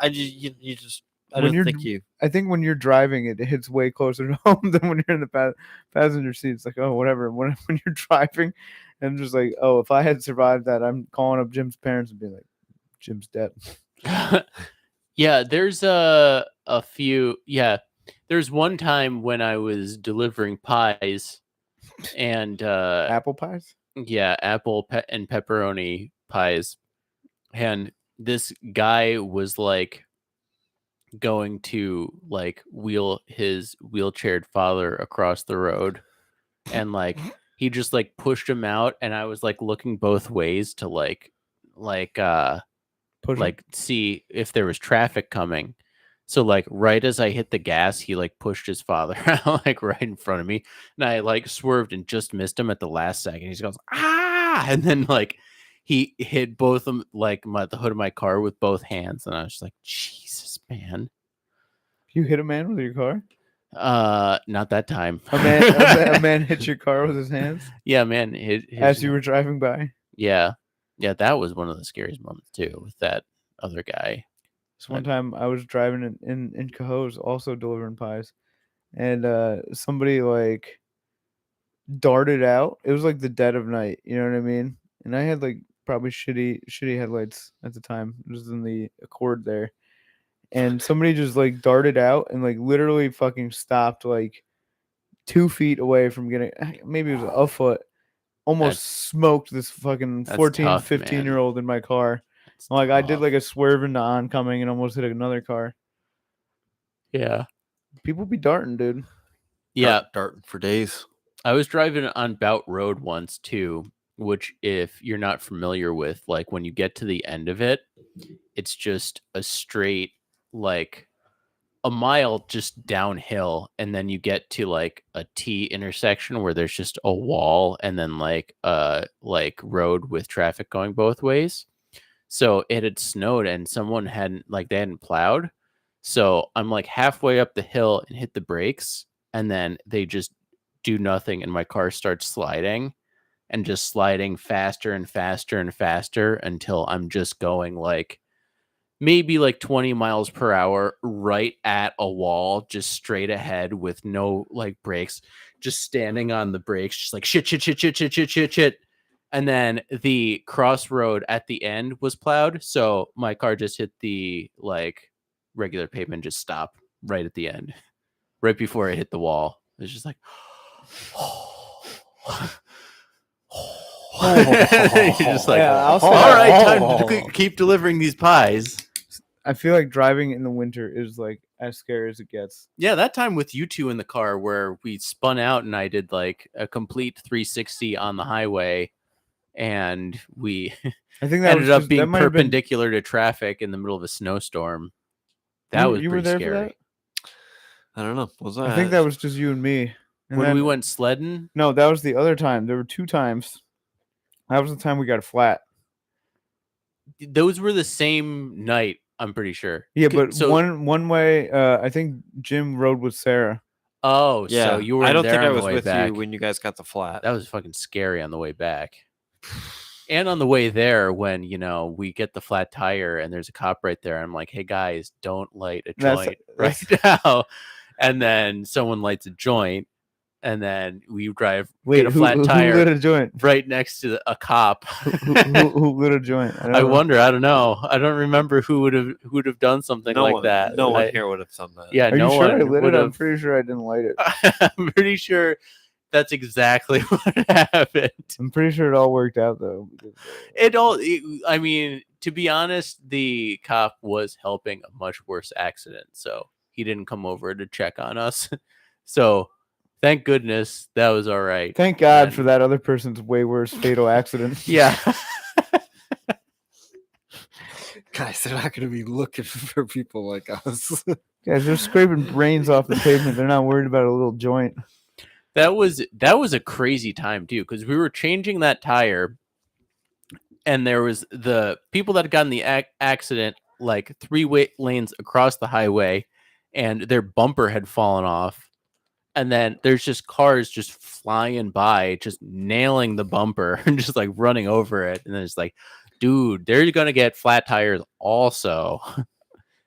Speaker 3: just I
Speaker 1: When
Speaker 3: don't
Speaker 1: you're
Speaker 3: think you.
Speaker 1: I think when you're driving, it hits way closer to home than when you're in the passenger seat. It's like, oh, whatever. When you're driving, and just like, oh, if I had survived that, I'm calling up Jim's parents and being like, Jim's dead.
Speaker 2: Yeah, there's a few. Yeah, there's one time when I was delivering pies, and
Speaker 1: Apple pies.
Speaker 2: yeah, apple and pepperoni pies, and this guy was like going to like wheel his wheelchaired father across the road, and like he just like pushed him out, and I was like looking both ways to like
Speaker 1: Push
Speaker 2: like see if there was traffic coming. So like right as I hit the gas, he like pushed his father out like right in front of me, and I like swerved and just missed him at the last second. He goes ah, and then like he hit both of them like the hood of my car with both hands, and I was just like, Jesus, man.
Speaker 1: You hit a man with your car?
Speaker 2: Not that time.
Speaker 1: A man hit your car with his hands
Speaker 2: Yeah, man.
Speaker 1: as you were driving by.
Speaker 2: Yeah, that was one of the scariest moments too with that other guy.
Speaker 1: So one time I was driving in Cohoes, also delivering pies, and somebody like darted out. It was like the dead of night, you know what I mean? And I had like probably shitty headlights at the time. It was in the Accord there. And somebody just like darted out and like literally fucking stopped like 2 feet away from getting, maybe it was a foot, almost smoked this fucking
Speaker 2: that's
Speaker 1: 14,
Speaker 2: tough,
Speaker 1: 15-year-old in my car.
Speaker 2: It's
Speaker 1: Like I did
Speaker 2: tough.
Speaker 1: like a swerve into oncoming and almost hit another car.
Speaker 2: Yeah.
Speaker 1: People be darting, dude.
Speaker 2: Yeah.
Speaker 3: Darting for days.
Speaker 2: I was driving on Bout Road once too, which if you're not familiar with, like when you get to the end of it, it's just a straight like a mile just downhill, and then you get to like a T intersection where there's just a wall and then like road with traffic going both ways. So it had snowed and someone they hadn't plowed. So I'm like halfway up the hill and hit the brakes, and then they just do nothing, and my car starts sliding and just sliding faster and faster and faster until I'm just going like maybe like 20 miles per hour right at a wall, just straight ahead with no like brakes, just standing on the brakes, just like shit. And then the crossroad at the end was plowed. So my car just hit the like regular pavement, just stopped right at the end, right before it hit the wall. It was just like, you're just like,
Speaker 1: Yeah, I'll say
Speaker 2: all
Speaker 1: that.
Speaker 2: right, time to keep delivering these pies.
Speaker 1: I feel like driving in the winter is like as scary as it gets.
Speaker 2: Yeah, that time with you two in the car where we spun out and I did like a complete 360 on the highway, and we
Speaker 1: I think that
Speaker 2: ended
Speaker 1: was
Speaker 2: up
Speaker 1: just,
Speaker 2: being
Speaker 1: that might have been,
Speaker 2: perpendicular to traffic in the middle of a snowstorm. That was
Speaker 1: you were
Speaker 2: pretty
Speaker 1: there
Speaker 2: scary.
Speaker 1: for that?
Speaker 3: I don't know. Was that?
Speaker 1: I think that was just you and me. And
Speaker 2: When
Speaker 1: then,
Speaker 2: we went sledding,
Speaker 1: no, that was the other time. There were 2 times. That was the time we got a flat.
Speaker 2: those were the same night, I'm pretty sure.
Speaker 1: Yeah, but
Speaker 2: So,
Speaker 1: one way. I think Jim rode with Sarah.
Speaker 2: oh,
Speaker 3: Yeah.
Speaker 2: so you were
Speaker 3: I don't
Speaker 2: there
Speaker 3: think
Speaker 2: on
Speaker 3: I
Speaker 2: the
Speaker 3: was
Speaker 2: way
Speaker 3: with
Speaker 2: back.
Speaker 3: you when you guys got the flat.
Speaker 2: That was fucking scary on the way back. And on the way there, when we get the flat tire and there's a cop right there, I'm like, "Hey guys, don't light a joint right now." And then someone lights a joint, and then we drive get a flat tire
Speaker 1: who lit a joint?
Speaker 2: right next to a cop.
Speaker 1: who lit a joint?
Speaker 2: I wonder. I don't know. I don't remember who would have done something
Speaker 3: no
Speaker 2: like
Speaker 3: one,
Speaker 2: that.
Speaker 3: No one here would have done that.
Speaker 2: Yeah,
Speaker 1: Are
Speaker 2: no
Speaker 1: you sure I
Speaker 2: one
Speaker 1: lit
Speaker 2: would
Speaker 1: it? I'm
Speaker 2: have.
Speaker 1: pretty sure I didn't light it.
Speaker 2: I'm pretty sure that's exactly what happened.
Speaker 1: I'm pretty sure it all worked out though.
Speaker 2: I mean, to be honest, the cop was helping a much worse accident, so he didn't come over to check on us. So thank goodness that was all right.
Speaker 1: Thank God
Speaker 2: And-
Speaker 1: for that other person's way worse fatal accident.
Speaker 2: Yeah.
Speaker 3: Guys, they're not going to be looking for people like us.
Speaker 1: Guys, they're scraping brains off the pavement. They're not worried about a little joint.
Speaker 2: That was a crazy time too, because we were changing that tire, and there was the people that had gotten the accident like 3 lanes across the highway, and their bumper had fallen off, and then there's just cars just flying by, just nailing the bumper and just like running over it, and then it's like, dude, they're gonna get flat tires also.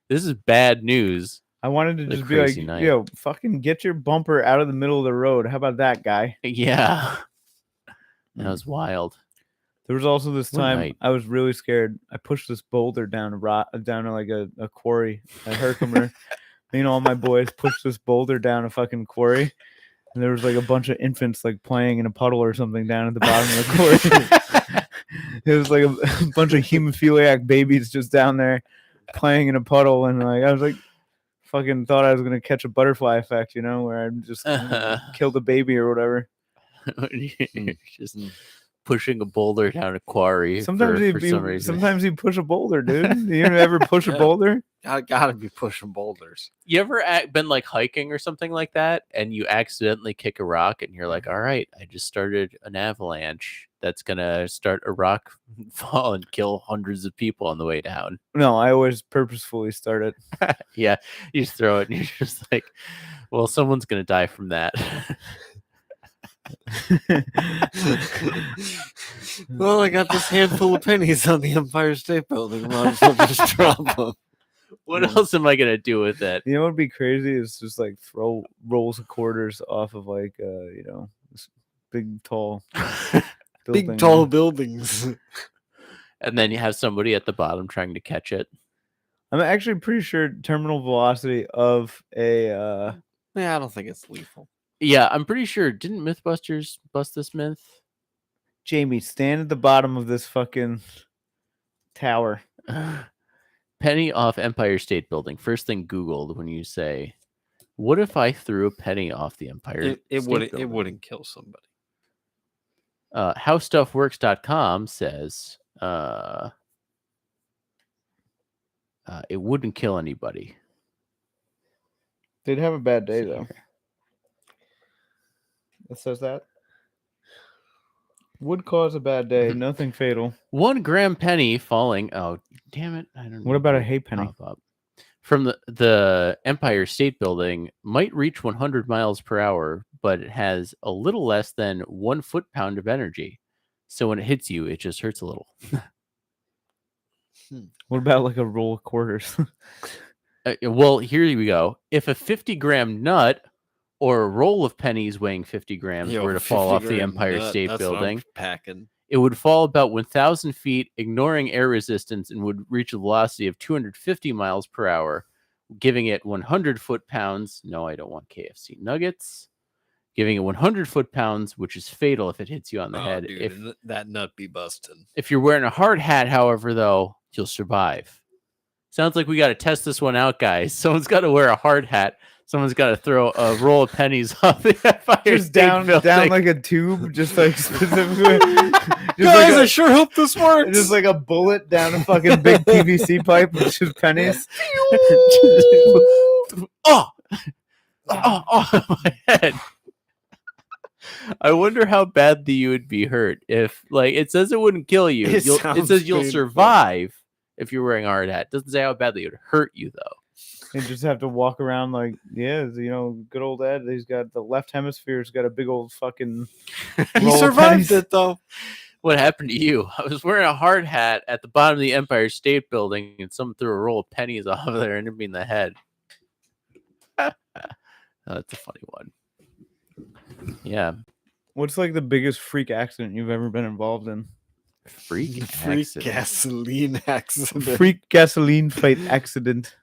Speaker 2: This is bad news.
Speaker 1: I wanted to
Speaker 2: The
Speaker 1: just be like,
Speaker 2: crazy night.
Speaker 1: yo, fucking get your bumper out of the middle of the road. How about that, guy?
Speaker 2: Yeah, that was wild.
Speaker 1: There was also this
Speaker 2: What
Speaker 1: time
Speaker 2: night?
Speaker 1: I was really scared. I pushed this boulder down to like a quarry at Herkimer. Me and all my boys pushed this boulder down a fucking quarry, and there was like a bunch of infants like playing in a puddle or something down at the bottom of the quarry. It was like a bunch of hemophiliac babies just down there playing in a puddle, and like I was like, fucking thought I was gonna catch a butterfly effect, you know, where I'm just gonna kill the baby or whatever.
Speaker 2: You're just pushing a boulder down a quarry
Speaker 1: Sometimes
Speaker 2: for some reason.
Speaker 1: sometimes you push a boulder, dude. You ever push a
Speaker 3: Yeah.
Speaker 1: boulder?
Speaker 3: I gotta be pushing boulders.
Speaker 2: You ever been like hiking or something like that, and you accidentally kick a rock, and you're like, "All right, I just started an avalanche that's gonna start a rock fall and kill hundreds of people on the way down."
Speaker 1: No, I always purposefully start it.
Speaker 2: Yeah, you just throw it, and you're just like, "Well, someone's gonna die from that."
Speaker 3: Well, I got this handful of pennies on the Empire State Building. Might as well just drop them.
Speaker 2: What else am I gonna do with it?
Speaker 1: You know what'd be crazy is just like throw rolls of quarters off of like you know, this big tall
Speaker 3: Big
Speaker 1: building.
Speaker 3: tall buildings.
Speaker 2: And then you have somebody at the bottom trying to catch it.
Speaker 1: I'm actually pretty sure terminal velocity of a
Speaker 3: Yeah, I don't think it's lethal.
Speaker 2: Yeah, I'm pretty sure. Didn't Mythbusters bust this myth?
Speaker 1: Jamie, stand at the bottom of this fucking tower.
Speaker 2: Penny off Empire State Building. First thing Googled when you say, "What if I threw a penny off the Empire?"
Speaker 3: It
Speaker 2: State
Speaker 3: wouldn't.
Speaker 2: Building?
Speaker 3: It wouldn't kill somebody.
Speaker 2: HowStuffWorks.com says it wouldn't kill anybody.
Speaker 1: They'd have a bad day
Speaker 2: See
Speaker 1: though.
Speaker 2: here.
Speaker 1: It says that. Would cause a bad day, nothing fatal.
Speaker 2: 1 gram penny falling. Oh, damn it! I don't.
Speaker 1: What about a hay penny?
Speaker 2: pop up from the Empire State Building might reach 100 miles per hour, but it has a little less than 1 foot-pound of energy. So when it hits you, it just hurts a little.
Speaker 1: What about like a roll of quarters?
Speaker 2: Well, here we go. If a 50-gram nut or a roll of pennies weighing 50 grams were to fall off the Empire State Building,
Speaker 3: packing.
Speaker 2: it would fall about 1,000 feet, ignoring air resistance, and would reach a velocity of 250 miles per hour, giving it 100 foot-pounds. No, I don't want KFC nuggets. Giving it 100 foot-pounds, which is fatal if it hits you on the head.
Speaker 3: Dude,
Speaker 2: If
Speaker 3: that nut be busting.
Speaker 2: if you're wearing a hard hat, however, though, you'll survive. Sounds like we got to test this one out, guys. Someone's got to wear a hard hat. Someone's got to throw a roll of pennies off the Empire
Speaker 1: Just
Speaker 2: State
Speaker 1: down
Speaker 2: Building.
Speaker 1: like a tube, just like specifically. Just
Speaker 3: Guys,
Speaker 1: like
Speaker 3: I sure hope this works.
Speaker 1: just like a bullet down a fucking big PVC pipe with just pennies.
Speaker 2: Oh, my head. I wonder how badly you would be hurt if, like, it says it wouldn't kill you.
Speaker 3: It
Speaker 2: It
Speaker 3: sounds
Speaker 2: says you'll
Speaker 3: painful.
Speaker 2: survive if you're wearing a hard hat. It doesn't say how badly it would hurt you, though.
Speaker 1: And just have to walk around like, yeah, you know, good old Ed. He's got the left hemisphere's got a big old fucking.
Speaker 3: He
Speaker 1: roll of
Speaker 3: survived
Speaker 1: pennies.
Speaker 3: it though.
Speaker 2: What happened to you? I was wearing a hard hat at the bottom of the Empire State Building, and someone threw a roll of pennies off of there and hit me in the head. Oh, that's a funny one. Yeah,
Speaker 1: What's like the biggest freak accident you've ever been involved in?
Speaker 2: freak
Speaker 3: Freak
Speaker 2: accident.
Speaker 3: gasoline accident.
Speaker 1: Freak gasoline fight accident.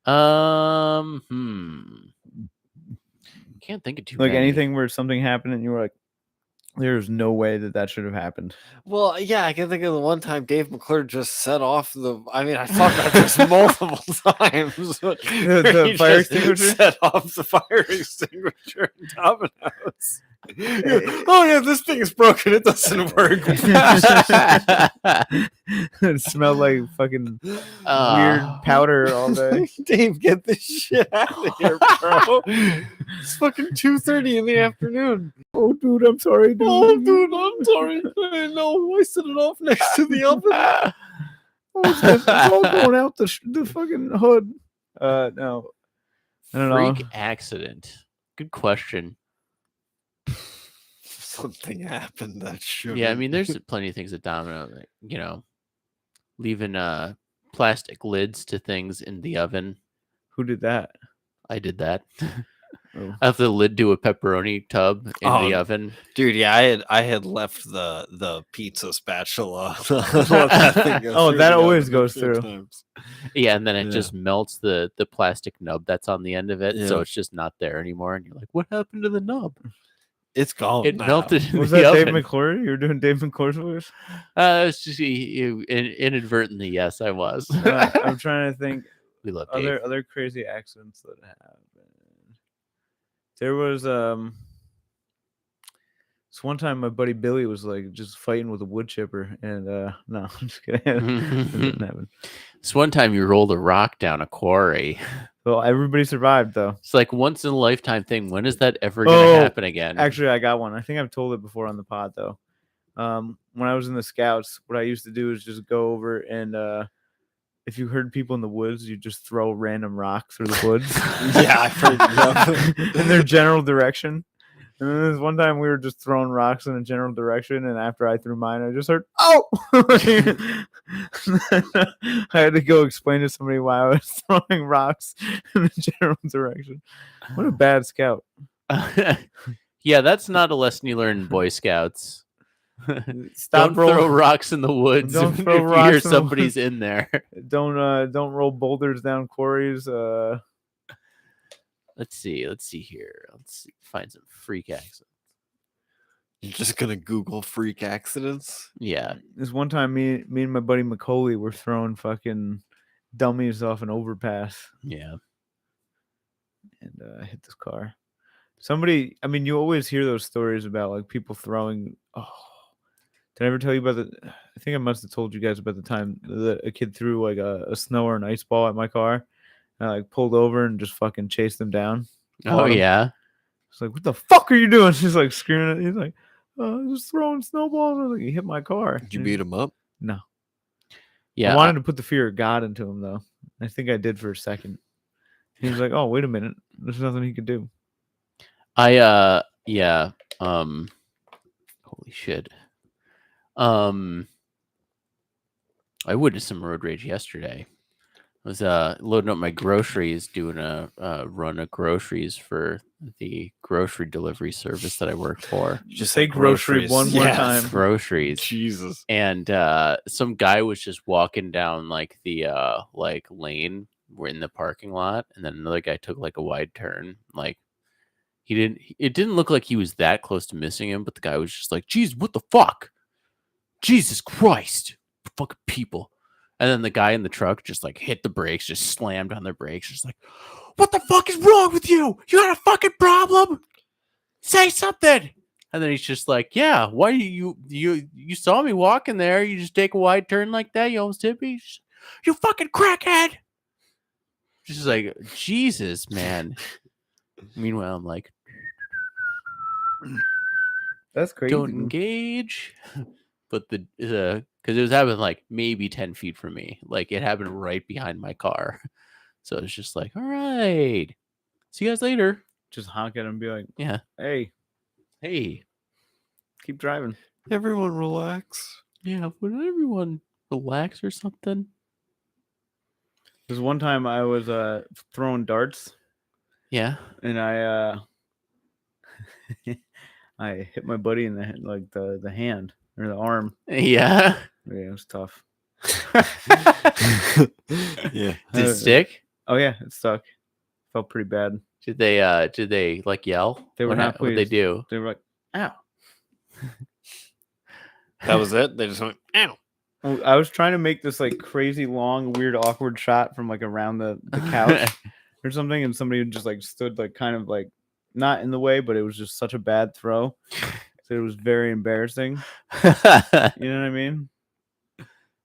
Speaker 2: Can't think of too
Speaker 1: Like
Speaker 2: many.
Speaker 1: anything where something happened and you were like, there's no way that should have happened.
Speaker 3: Well, yeah, I can think of the one time Dave McClure just set off the. I mean, I thought about this multiple times. But
Speaker 1: The
Speaker 3: he
Speaker 1: fire
Speaker 3: just
Speaker 1: extinguisher?
Speaker 3: set off the fire extinguisher in Domino's. Oh yeah, this thing is broken. It doesn't work.
Speaker 1: It smelled like fucking weird
Speaker 2: Uh,
Speaker 1: powder all day.
Speaker 3: Dave, get this shit out of here, bro. It's fucking 2:30 in the afternoon.
Speaker 1: Oh, dude, I'm sorry, dude.
Speaker 3: Oh, dude, I'm sorry. No, I set it off next to the oven.
Speaker 1: Oh, it's all going out the fucking hood. No. I don't know.
Speaker 2: freak accident. Good question.
Speaker 3: Something happened that should.
Speaker 2: Yeah, I mean, there's plenty of things at Domino, like, you know, leaving plastic lids to things in the oven.
Speaker 1: Who did that?
Speaker 2: I did that.
Speaker 1: Oh.
Speaker 2: I have the lid to a pepperoni tub in the
Speaker 3: Oh,
Speaker 2: oven.
Speaker 3: dude. Yeah, I had left the pizza spatula. Let that thing go
Speaker 1: Oh,
Speaker 3: through
Speaker 1: that
Speaker 3: the
Speaker 1: always
Speaker 3: oven a
Speaker 1: goes
Speaker 3: few
Speaker 1: through.
Speaker 3: times.
Speaker 2: Yeah, and then it
Speaker 3: Yeah.
Speaker 2: just melts the plastic nub that's on the end of it, so
Speaker 3: Yeah.
Speaker 2: it's just not there anymore. And you're like, "What happened to the nub?
Speaker 3: It's gone.
Speaker 2: It
Speaker 3: now.
Speaker 2: melted in
Speaker 1: Was
Speaker 2: the
Speaker 1: that
Speaker 2: oven."
Speaker 1: Dave McClure? You were doing Dave McClure's voice?
Speaker 2: It's just inadvertently, yes, I was.
Speaker 1: I'm trying to think.
Speaker 2: We love Dave.
Speaker 1: other crazy accidents that happened. There was this one time my buddy Billy was like just fighting with a wood chipper, and no, I'm just kidding. That didn't happen.
Speaker 2: This one time you rolled a rock down a quarry.
Speaker 1: Well, everybody survived though.
Speaker 2: It's like once in a lifetime thing. When is that ever going to
Speaker 1: Oh,
Speaker 2: happen again?
Speaker 1: Actually, I got one. I think I've told it before on the pod though. When I was in the Scouts, what I used to do is just go over and if you heard people in the woods, you just throw random rocks through the woods.
Speaker 3: Yeah, I've heard that.
Speaker 1: In their general direction. And then this one time we were just throwing rocks in a general direction, and after I threw mine, I just heard, "Oh!" I had to go explain to somebody why I was throwing rocks in the general direction. What a bad scout!
Speaker 2: Yeah, that's not a lesson you learn in Boy Scouts.
Speaker 1: Stop
Speaker 2: Don't throw rocks in the woods
Speaker 1: Don't
Speaker 2: if
Speaker 1: throw
Speaker 2: you
Speaker 1: rocks
Speaker 2: hear
Speaker 1: in the
Speaker 2: somebody's in there.
Speaker 1: Don't roll boulders down quarries.
Speaker 2: Let's see here. Find some freak accidents.
Speaker 3: You're just gonna Google freak accidents.
Speaker 2: Yeah.
Speaker 1: This one time, me and my buddy Macaulay were throwing fucking dummies off an overpass.
Speaker 2: Yeah.
Speaker 1: And hit this car. Somebody, I mean, you always hear those stories about like people throwing. Oh, did I ever tell you about the? I think I must have told you guys about the time that a kid threw like a snow or an ice ball at my car. And I like pulled over and just fucking chased him down.
Speaker 2: Oh yeah.
Speaker 1: It's like, what the fuck are you doing? He's like screaming. He's like, just throwing snowballs. I was like, he hit my car.
Speaker 3: Did you beat him up?
Speaker 1: No.
Speaker 2: Yeah.
Speaker 1: I wanted to put the fear of God into him though. I think I did for a second. He was like, oh, wait a minute. There's nothing he could do.
Speaker 2: Holy shit. I witnessed some road rage yesterday. I was loading up my groceries, doing a run of groceries for the grocery delivery service that I work for.
Speaker 1: Just say grocery one more time.
Speaker 2: Groceries.
Speaker 3: Jesus.
Speaker 2: And some guy was just walking down like the lane. We're in the parking lot, and then another guy took like a wide turn. Like it didn't look like he was that close to missing him, but the guy was just like, "Geez, what the fuck? Jesus Christ, fucking people!" And then the guy in the truck just like hit the brakes, just slammed on their brakes, just like, "What the fuck is wrong with you? You got a fucking problem? Say something!" And then he's just like, "Yeah, why you saw me walking there? You just take a wide turn like that? You almost hit me? You fucking crackhead!" Just like, Jesus, man. Meanwhile, I'm like,
Speaker 1: That's crazy.
Speaker 2: don't engage. But because it was happening like maybe 10 feet from me. Like it happened right behind my car. So it's just like, all right. See you guys later.
Speaker 1: Just honk at him and be like,
Speaker 2: Yeah.
Speaker 1: hey, keep driving.
Speaker 3: Everyone relax.
Speaker 2: Yeah, would everyone relax or something?
Speaker 1: There's one time I was throwing darts.
Speaker 2: Yeah.
Speaker 1: And I I hit my buddy in the hand or the arm.
Speaker 2: Yeah.
Speaker 1: Yeah, it was tough.
Speaker 3: Yeah.
Speaker 2: Did it stick?
Speaker 1: Oh yeah, it stuck. Felt pretty bad.
Speaker 2: Did they like yell?
Speaker 1: They were not
Speaker 2: What they
Speaker 1: pleased.
Speaker 2: do?
Speaker 1: They were like, ow.
Speaker 3: That was it? They just went, ow.
Speaker 1: Well, I was trying to make this like crazy long, weird, awkward shot from like around the couch or something, and somebody just like stood like kind of like not in the way, but it was just such a bad throw. So it was very embarrassing. You know what I mean?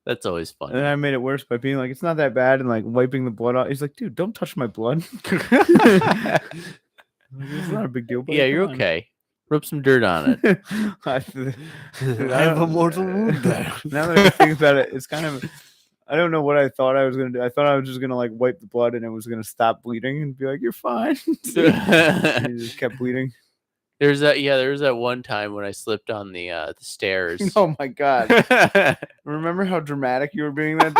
Speaker 2: That's always
Speaker 1: And
Speaker 2: fun.
Speaker 1: then I made it worse by being like, it's not that bad, and like wiping the blood off. He's like, dude, don't touch my blood. It's not a big deal. Buddy.
Speaker 2: Yeah, you're
Speaker 1: Come on.
Speaker 2: okay. Rub some dirt on it.
Speaker 3: I have a mortal wound there.
Speaker 1: Now that I think about it, it's kind of, I don't know what I thought I was going to do. I thought I was just going to like wipe the blood and it was going to stop bleeding and be like, you're fine. And it just kept bleeding.
Speaker 2: There was that one time when I slipped on the stairs.
Speaker 1: Oh my God. Remember how dramatic you were being that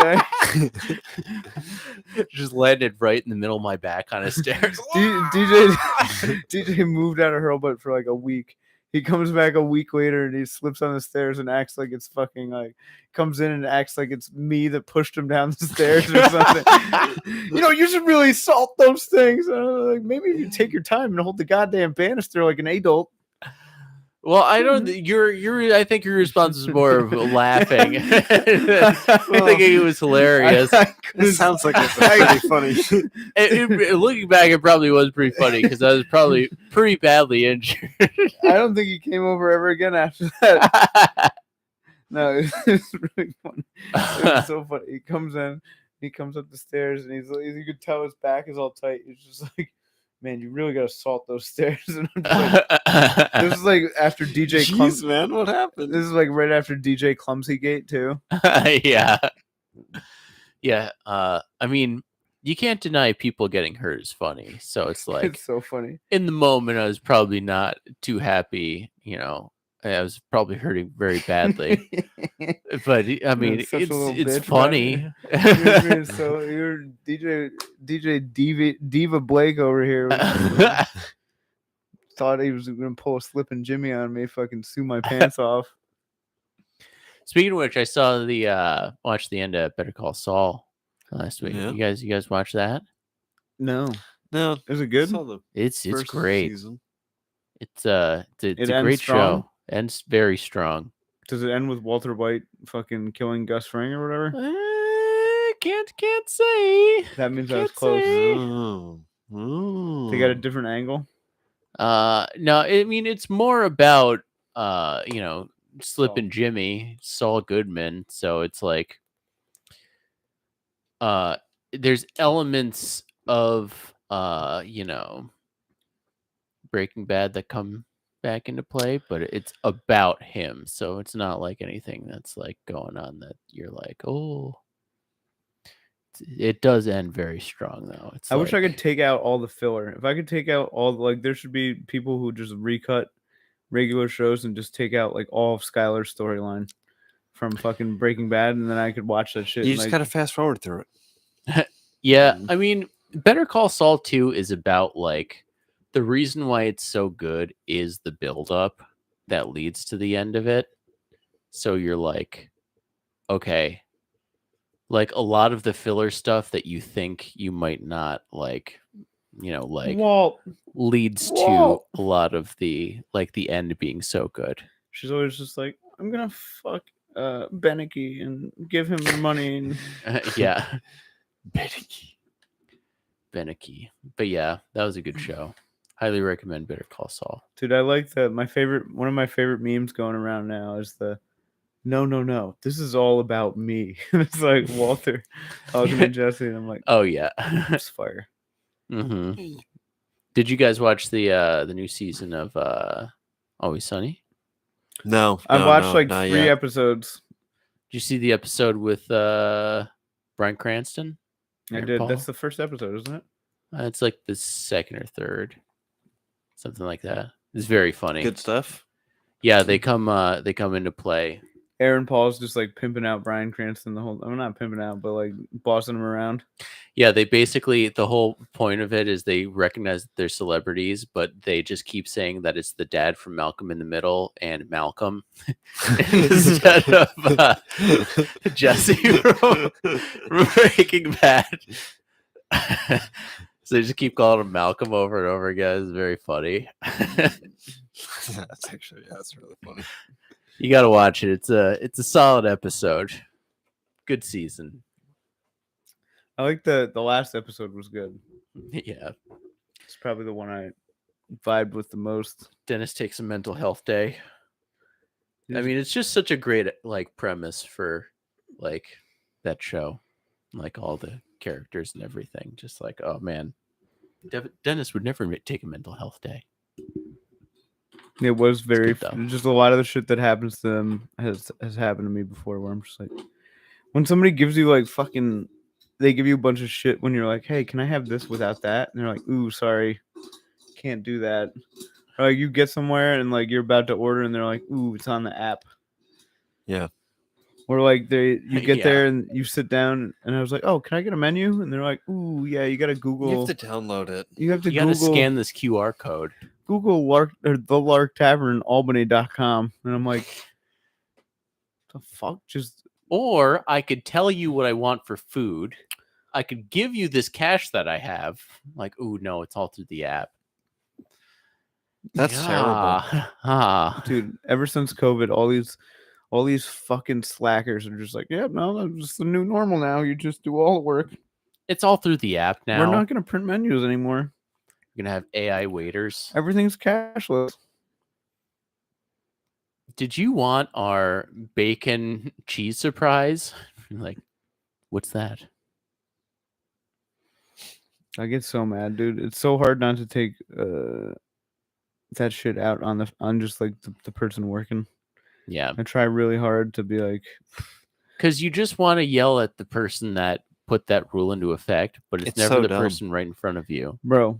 Speaker 1: day?
Speaker 2: Just landed right in the middle of my back on a stairs.
Speaker 1: DJ moved out of Hurlbut for like a week. He comes back a week later and he slips on the stairs and acts like it's fucking like, comes in and acts like it's me that pushed him down the stairs or something. You should really salt those things. Like, maybe if you take your time and hold the goddamn banister like an adult.
Speaker 2: Well, I don't. You're. I think your response is more of laughing. Thinking it was hilarious.
Speaker 3: This sounds like it's pretty funny.
Speaker 2: Looking back, it probably was pretty funny because I was probably pretty badly injured.
Speaker 1: I don't think he came over ever again after that. No, it's really funny. It was so funny. He comes in, he comes up the stairs, and you could tell his back is all tight. He's just like, man, you really gotta salt those stairs. And I'm just like, this is like after DJ
Speaker 3: Jeez, man, what happened?
Speaker 1: This is like right after DJ Clumsy Gate too.
Speaker 2: Yeah. I mean, you can't deny people getting hurt is funny. So it's like,
Speaker 1: It's so funny.
Speaker 2: in the moment, I was probably not too happy. I was probably hurting very badly. But I mean,
Speaker 1: such a little
Speaker 2: it's
Speaker 1: bitch,
Speaker 2: funny.
Speaker 1: You're DJ Diva Blake over here. Thought he was gonna pull a slipping Jimmy on me, fucking sue my pants off.
Speaker 2: Speaking of which, I saw watched the end of Better Call Saul last week.
Speaker 3: Yeah.
Speaker 2: You guys watch that?
Speaker 1: No,
Speaker 3: No,
Speaker 1: is it good?
Speaker 3: saw the
Speaker 2: It's
Speaker 3: first
Speaker 2: great.
Speaker 3: season.
Speaker 2: It's a
Speaker 1: ends
Speaker 2: great
Speaker 1: strong?
Speaker 2: show. Ends very strong.
Speaker 1: Does it end with Walter White fucking killing Gus Fring or whatever?
Speaker 2: Can't say.
Speaker 1: That means I was
Speaker 2: Can't
Speaker 1: close.
Speaker 2: say.
Speaker 1: They got a different angle.
Speaker 2: No, I mean it's more about Slippin'
Speaker 1: Saul.
Speaker 2: Jimmy, Saul Goodman. So it's like there's elements of Breaking Bad that come back into play, but it's about him. So it's not like anything that's like going on that you're like, oh. It does end very strong though.
Speaker 1: I wish I could take out all the filler. If I could take out there should be people who just recut regular shows and just take out like all of Skylar's storyline from fucking Breaking Bad, and then I could watch that shit.
Speaker 3: You
Speaker 1: and,
Speaker 3: just
Speaker 1: like,
Speaker 3: gotta fast forward through it.
Speaker 2: Yeah, I mean, Better Call Saul 2 is about like the reason why it's so good is the buildup that leads to the end of it. So you're like, okay, like a lot of the filler stuff that you think you might not like,
Speaker 1: Walt.
Speaker 2: leads
Speaker 1: Walt.
Speaker 2: to a lot of the end being so good.
Speaker 1: She's always just like, I'm gonna fuck Beneke and give him the money. And
Speaker 2: Yeah. Beneke. But yeah, that was a good show. Highly recommend Better Call Saul.
Speaker 1: dude, I like one of my favorite memes going around now is the no, this is all about me. It's like Walter talking to Jesse, and I'm like,
Speaker 2: Oh yeah.
Speaker 1: it's fire.
Speaker 2: Mm-hmm. Did you guys watch the new season of Always Sunny?
Speaker 3: No,
Speaker 1: I watched like
Speaker 3: not
Speaker 1: 3
Speaker 3: yet.
Speaker 1: episodes.
Speaker 2: Did you see the episode with Bryan Cranston?
Speaker 1: I
Speaker 2: Aaron
Speaker 1: did.
Speaker 2: Paul?
Speaker 1: That's the first episode, isn't it?
Speaker 2: It's like the second or third, something like that. It's very funny.
Speaker 3: Good stuff.
Speaker 2: Yeah, they come into play.
Speaker 1: Aaron Paul's just like pimping out Bryan Cranston the whole. I'm not pimping out, but like bossing him around.
Speaker 2: Yeah, they basically, the whole point of it is they recognize that they're celebrities, but they just keep saying that it's the dad from Malcolm in the Middle and Malcolm instead of Jesse from Breaking Bad. So they just keep calling him Malcolm over and over again. It's very funny.
Speaker 3: That's really funny.
Speaker 2: You got to watch it. It's a solid episode. Good season.
Speaker 1: I like the last episode was good.
Speaker 2: Yeah.
Speaker 1: It's probably the one I vibed with the most.
Speaker 2: Dennis takes a mental health day. I mean, it's just such a great like premise for like that show, like all the characters and everything. Just like, oh man, Dennis would never take a mental health day.
Speaker 1: It was very
Speaker 2: good, though.
Speaker 1: just a lot of the shit that happens to them has happened to me before, where I'm just like, when somebody gives you like fucking, they give you a bunch of shit when you're like, hey, can I have this without that? And they're like, ooh, sorry, can't do that. Or like you get somewhere and like you're about to order and they're like, ooh, it's on the app.
Speaker 3: Yeah.
Speaker 1: Or like you get
Speaker 2: Yeah.
Speaker 1: there and you sit down and I was like, oh, can I get a menu? And they're like, ooh, yeah, you gotta Google.
Speaker 3: You have to download it.
Speaker 1: You have to
Speaker 2: You got to
Speaker 1: Google
Speaker 2: scan this QR code.
Speaker 1: Google the Lark Tavern Albany.com. And I'm like, the fuck? Just
Speaker 2: Or I could tell you what I want for food. I could give you this cash that I have. Like, ooh, no, it's all through the app.
Speaker 3: That's terrible.
Speaker 1: Dude, ever since COVID, all these fucking slackers are just like, yeah, no, that's just the new normal now. You just do all the work.
Speaker 2: It's all through the app now.
Speaker 1: We're not gonna print menus anymore.
Speaker 2: You're gonna have AI waiters.
Speaker 1: Everything's cashless.
Speaker 2: Did you want our bacon cheese surprise? Like, what's that?
Speaker 1: I get so mad, dude. It's so hard not to take that shit out on just like the person working.
Speaker 2: Yeah,
Speaker 1: I try really hard to be like,
Speaker 2: because you just want to yell at the person that put that rule into effect, but it's never
Speaker 3: so
Speaker 2: the
Speaker 3: dumb.
Speaker 2: person right in front of you.
Speaker 1: bro,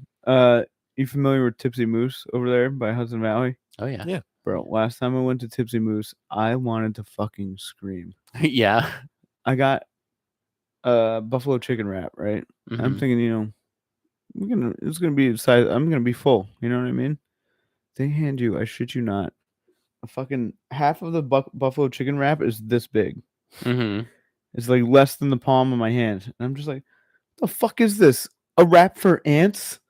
Speaker 1: you familiar with Tipsy Moose over there by Hudson Valley?
Speaker 2: Oh yeah,
Speaker 3: Yeah.
Speaker 1: Bro, last time I went to Tipsy Moose, I wanted to fucking scream.
Speaker 2: yeah.
Speaker 1: I got buffalo chicken wrap, right? I'm
Speaker 2: Mhm.
Speaker 1: thinking, you know, it's gonna be size. I'm gonna be full. You know what I mean? They hand you, I shit you not, a fucking half of the buffalo chicken wrap is this big.
Speaker 2: Mhm.
Speaker 1: It's like less than the palm of my hand, and I'm just like, the fuck is this? A wrap for ants?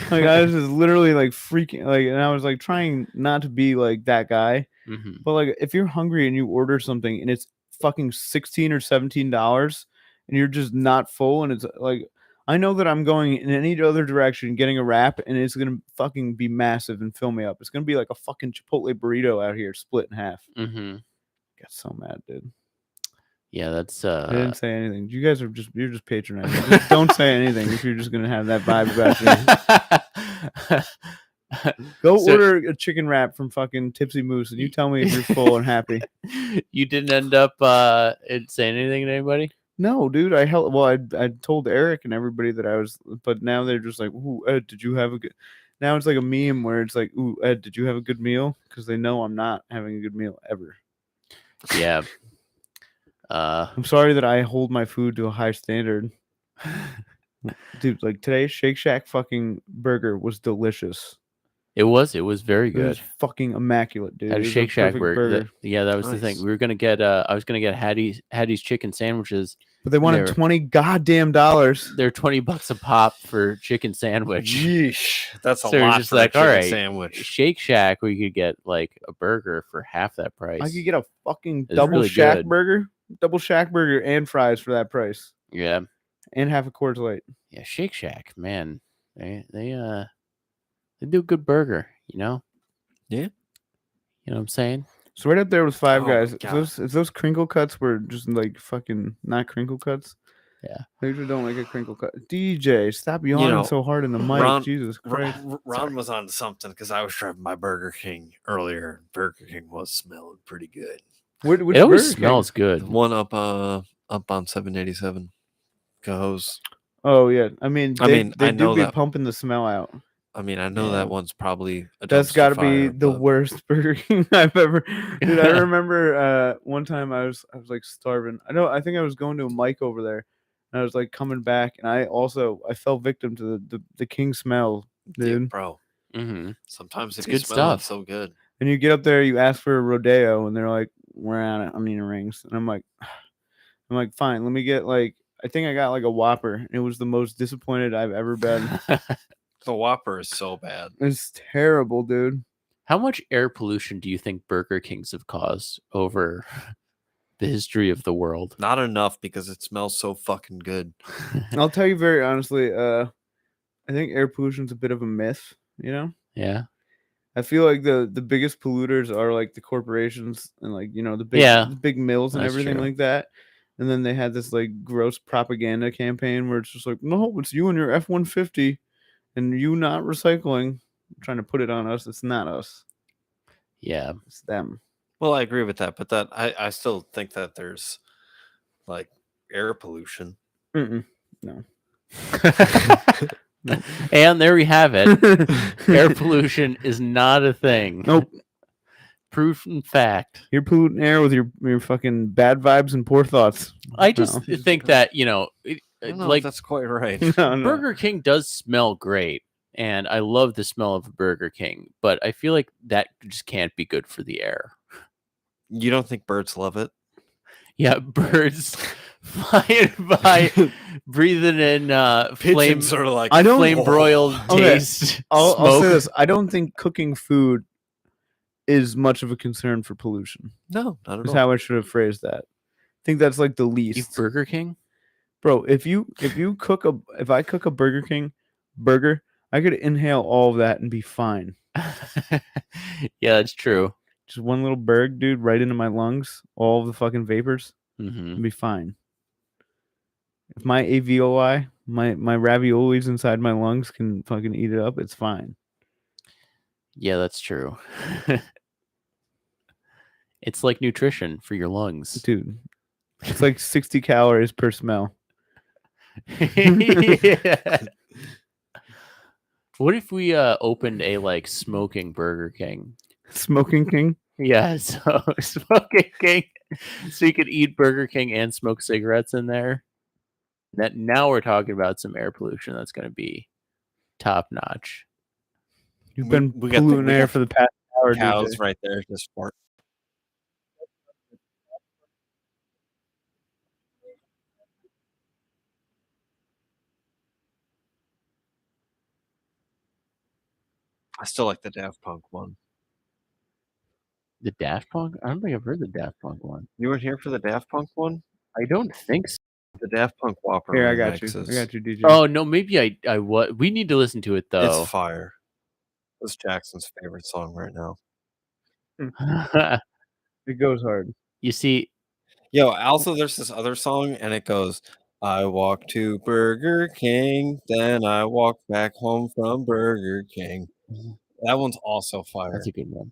Speaker 1: Like I was just literally like freaking like, and I was like trying not to be like that guy,
Speaker 2: Mhm.
Speaker 1: but like if you're hungry and you order something and it's fucking $16 or $17 and you're just not full, and it's like I know that I'm going in any other direction getting a wrap and it's gonna fucking be massive and fill me up. It's gonna be like a fucking Chipotle burrito out here split in half.
Speaker 2: Mhm.
Speaker 1: Got so mad, dude.
Speaker 2: Yeah, that's
Speaker 1: I didn't say anything. You guys you're just patronizing. Just don't say anything if you're just gonna have that vibe about you. Go
Speaker 2: So-
Speaker 1: order a chicken wrap from fucking Tipsy Moose and you tell me if you're full and happy.
Speaker 2: You didn't end up saying anything to anybody?
Speaker 1: No, dude. I told Eric and everybody that I was, but now they're just like, "Ooh, Ed, did you have a good?" Now it's like a meme where it's like, "Ooh, Ed, did you have a good meal?" Because they know I'm not having a good meal ever.
Speaker 2: Yeah.
Speaker 1: I'm sorry that I hold my food to a high standard, dude. Like today's Shake Shack fucking burger was delicious.
Speaker 2: It was very
Speaker 1: It was
Speaker 2: good.
Speaker 1: fucking immaculate, dude.
Speaker 2: Had
Speaker 1: It
Speaker 2: a
Speaker 1: was
Speaker 2: Shake Shack
Speaker 1: perfect
Speaker 2: burger. That was the thing.
Speaker 3: Nice.
Speaker 2: We were gonna get I was gonna get Hattie's chicken sandwiches.
Speaker 1: But they wanted
Speaker 2: They're-
Speaker 1: $20 goddamn dollars.
Speaker 2: They're $20 a pop for chicken sandwich.
Speaker 3: Yeesh. That's a
Speaker 2: So you're
Speaker 3: lot
Speaker 2: just
Speaker 3: for
Speaker 2: like,
Speaker 3: a chicken
Speaker 2: all right,
Speaker 3: sandwich.
Speaker 2: Shake Shack, we could get like a burger for half that price.
Speaker 1: I could get a fucking
Speaker 2: It's
Speaker 1: double
Speaker 2: really
Speaker 1: Shack
Speaker 2: good.
Speaker 1: burger, and fries for that price,
Speaker 2: Yeah,
Speaker 1: and half a Coors Light.
Speaker 2: yeah. Shake Shack, man, they do a good burger. You know.
Speaker 3: Yeah.
Speaker 2: You know what I'm saying?
Speaker 1: So right up there with Five
Speaker 3: Oh my
Speaker 1: Guys.
Speaker 3: God.
Speaker 1: If those crinkle cuts were just like fucking not crinkle cuts.
Speaker 2: Yeah.
Speaker 1: I usually don't like a crinkle cut. DJ, stop yawning
Speaker 3: know,
Speaker 1: so hard in the mic.
Speaker 3: Ron-
Speaker 1: Jesus Christ.
Speaker 3: Ron was on something because I was driving by Burger King earlier. Burger King was smelling pretty good.
Speaker 1: Which
Speaker 2: It always
Speaker 1: Burger King?
Speaker 2: smells
Speaker 3: The
Speaker 2: good.
Speaker 3: one up on 787. Cohoes.
Speaker 1: Oh yeah. I mean, they
Speaker 3: I
Speaker 1: do
Speaker 3: know
Speaker 1: be
Speaker 3: that.
Speaker 1: pumping the smell out.
Speaker 3: I mean, I know
Speaker 2: Yeah.
Speaker 3: that one's probably a
Speaker 1: That's
Speaker 3: dumpster
Speaker 1: got to be
Speaker 3: fire,
Speaker 1: the
Speaker 3: but
Speaker 1: worst Burger King I've ever. Dude, I remember one time I was like starving. I think I was going to a mic over there, and I was like coming back, and I fell victim to the king smell,
Speaker 3: yeah,
Speaker 1: dude.
Speaker 3: bro.
Speaker 2: Mm-hmm.
Speaker 3: Sometimes
Speaker 2: It's
Speaker 3: if you
Speaker 2: good
Speaker 3: smell it
Speaker 2: stuff.
Speaker 3: so good.
Speaker 1: And you get up there, you ask for a rodeo, and they're like, "We're on it. I'm eating rings," and I'm like, fine, let me get like. I think I got like a Whopper. It was the most disappointed I've ever been.
Speaker 3: The Whopper is so bad.
Speaker 1: It's terrible, dude.
Speaker 2: How much air pollution do you think Burger Kings have caused over the history of the world?
Speaker 3: Not enough because it smells so fucking good.
Speaker 1: I'll tell you very honestly. I think air pollution's a bit of a myth. You know.
Speaker 2: Yeah.
Speaker 1: I feel like the biggest polluters are like the corporations and like the big mills and
Speaker 2: that's
Speaker 1: everything
Speaker 2: true.
Speaker 1: like that. And then they had this like gross propaganda campaign where it's just like, no, it's you and your F-150 and you not recycling, trying to put it on us. It's not us.
Speaker 2: Yeah.
Speaker 1: It's them.
Speaker 3: Well, I agree with that, but that I still think that there's like air pollution.
Speaker 1: Mm-mm. No.
Speaker 2: And there we have it. Air pollution is not a thing.
Speaker 1: Nope.
Speaker 2: Proof and fact.
Speaker 1: You're polluting air with your fucking bad vibes and poor thoughts.
Speaker 2: I just
Speaker 1: No.
Speaker 2: think that,
Speaker 3: I don't know
Speaker 2: like
Speaker 3: if that's quite right.
Speaker 1: No.
Speaker 2: Burger King does smell great. And I love the smell of Burger King, but I feel like that just can't be good for the air.
Speaker 3: You don't think birds love it?
Speaker 2: Yeah, birds flying by, breathing in flame
Speaker 3: Pigeons are like
Speaker 1: I don't-
Speaker 2: flame broiled
Speaker 1: Okay,
Speaker 2: taste.
Speaker 1: I'll
Speaker 2: smoke.
Speaker 1: say this: I don't think cooking food is much of a concern for pollution.
Speaker 3: No, not at
Speaker 1: Is
Speaker 3: all.
Speaker 1: how I should have phrased that. I think that's like the
Speaker 2: You
Speaker 1: least.
Speaker 2: Burger King?
Speaker 1: Bro, if I cook a Burger King burger, I could inhale all of that and be fine.
Speaker 2: Yeah, that's true.
Speaker 1: Just one little burg, dude, right into my lungs, all of the fucking vapors,
Speaker 2: Hmm.
Speaker 1: and be fine. If my alveoli, my raviolis inside my lungs can fucking eat it up, it's fine.
Speaker 2: Yeah, that's true. It's like nutrition for your lungs.
Speaker 1: Dude. It's like 60 calories per smell.
Speaker 2: Yeah. What if we opened a like smoking Burger King?
Speaker 1: Smoking King?
Speaker 2: Yeah, so smoking King, so you could eat Burger King and smoke cigarettes in there. That now we're talking about some air pollution that's going to be top notch.
Speaker 1: You've
Speaker 3: We-
Speaker 1: been
Speaker 3: we got the-
Speaker 1: polluting
Speaker 3: we
Speaker 1: air
Speaker 3: got
Speaker 1: for the past hour,
Speaker 3: Cows
Speaker 1: DJ.
Speaker 3: right there just for. I still like the Daft Punk one.
Speaker 2: The Daft Punk? I don't think I've heard the Daft Punk one.
Speaker 3: You weren't here for the Daft Punk one?
Speaker 2: I don't think so.
Speaker 3: The Daft Punk Whopper.
Speaker 1: Here, I got you.
Speaker 3: remix
Speaker 1: I got you, DJ.
Speaker 2: Oh no, maybe I what? We need to listen to it though.
Speaker 3: It's fire. It's Jackson's favorite song right now.
Speaker 1: It goes hard.
Speaker 2: You see,
Speaker 3: Yo, also there's this other song and it goes, I walk to Burger King, then I walk back home from Burger King. That one's also fire.
Speaker 2: that's a good one.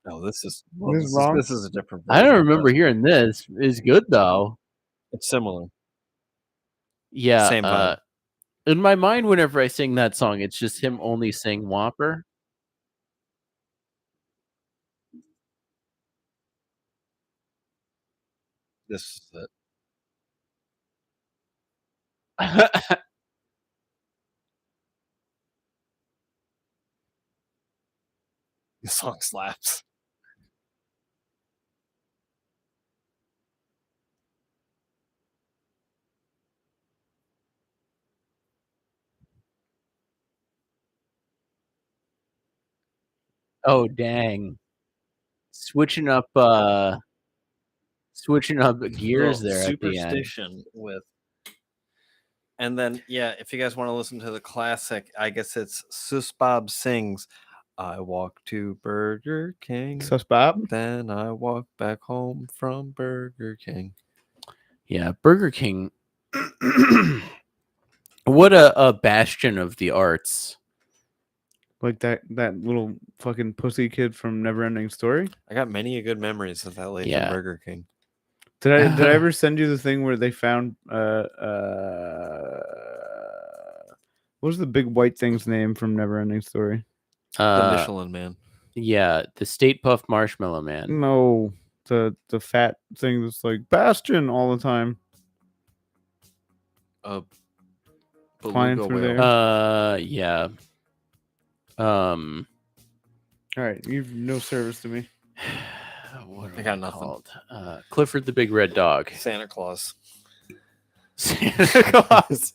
Speaker 3: No, this is
Speaker 1: This is wrong?
Speaker 3: this is a different
Speaker 2: I don't
Speaker 3: version, but
Speaker 2: remember hearing this. It's good though.
Speaker 3: It's similar.
Speaker 2: Yeah.
Speaker 3: Same vibe.
Speaker 2: In my mind, whenever I sing that song, it's just him only saying Whopper.
Speaker 3: This is it. The song slaps.
Speaker 2: Oh dang! Switching up gears
Speaker 3: Little
Speaker 2: there at the end.
Speaker 3: superstition with. And then, yeah, if you guys want to listen to the classic, I guess it's Sus Bob sings, I walk to Burger King,
Speaker 1: Sus Bob?
Speaker 3: then I walk back home from Burger King.
Speaker 2: Yeah, Burger King. What a bastion of the arts.
Speaker 1: Like that little fucking pussy kid from Neverending Story?
Speaker 3: I got many good memories of that late
Speaker 2: Yeah.
Speaker 3: Burger King.
Speaker 1: Did I ever send you the thing where they found what was the big white thing's name from Neverending Story?
Speaker 3: The Michelin Man.
Speaker 2: Yeah, the State Puff Marshmallow Man.
Speaker 1: No, the fat thing that's like Bastion all the time. Flying
Speaker 3: Beluga
Speaker 1: through
Speaker 3: whale.
Speaker 1: there.
Speaker 2: Yeah.
Speaker 1: All right, you've no service to me.
Speaker 2: What
Speaker 3: I
Speaker 2: are
Speaker 3: got
Speaker 2: they
Speaker 3: nothing.
Speaker 2: called? Clifford the Big Red Dog.
Speaker 3: Santa Claus.
Speaker 2: Santa Claus.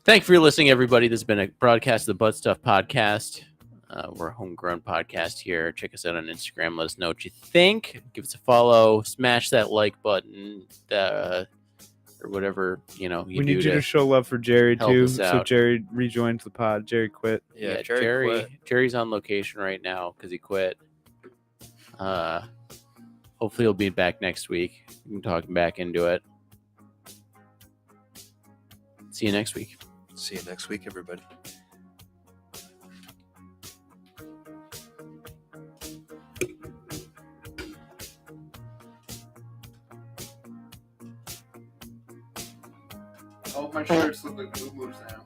Speaker 2: Thank you for listening, everybody. This has been a broadcast of the Butstuff podcast. We're a homegrown podcast here. Check us out on Instagram. Let us know what you think. Give us a follow. Smash that like button. Or whatever, you
Speaker 1: We
Speaker 2: do
Speaker 1: need you
Speaker 2: to
Speaker 1: to show love for Jerry
Speaker 2: help
Speaker 1: too.
Speaker 2: us
Speaker 1: So
Speaker 2: out.
Speaker 1: Jerry rejoined the pod. Jerry quit.
Speaker 3: Yeah, Jerry quit.
Speaker 2: Jerry's on location right now because he quit. Hopefully he'll be back next week. We can talk him back into it. See you next week.
Speaker 3: See you next week, everybody.
Speaker 1: Oh, my shirts look like boo-boos now.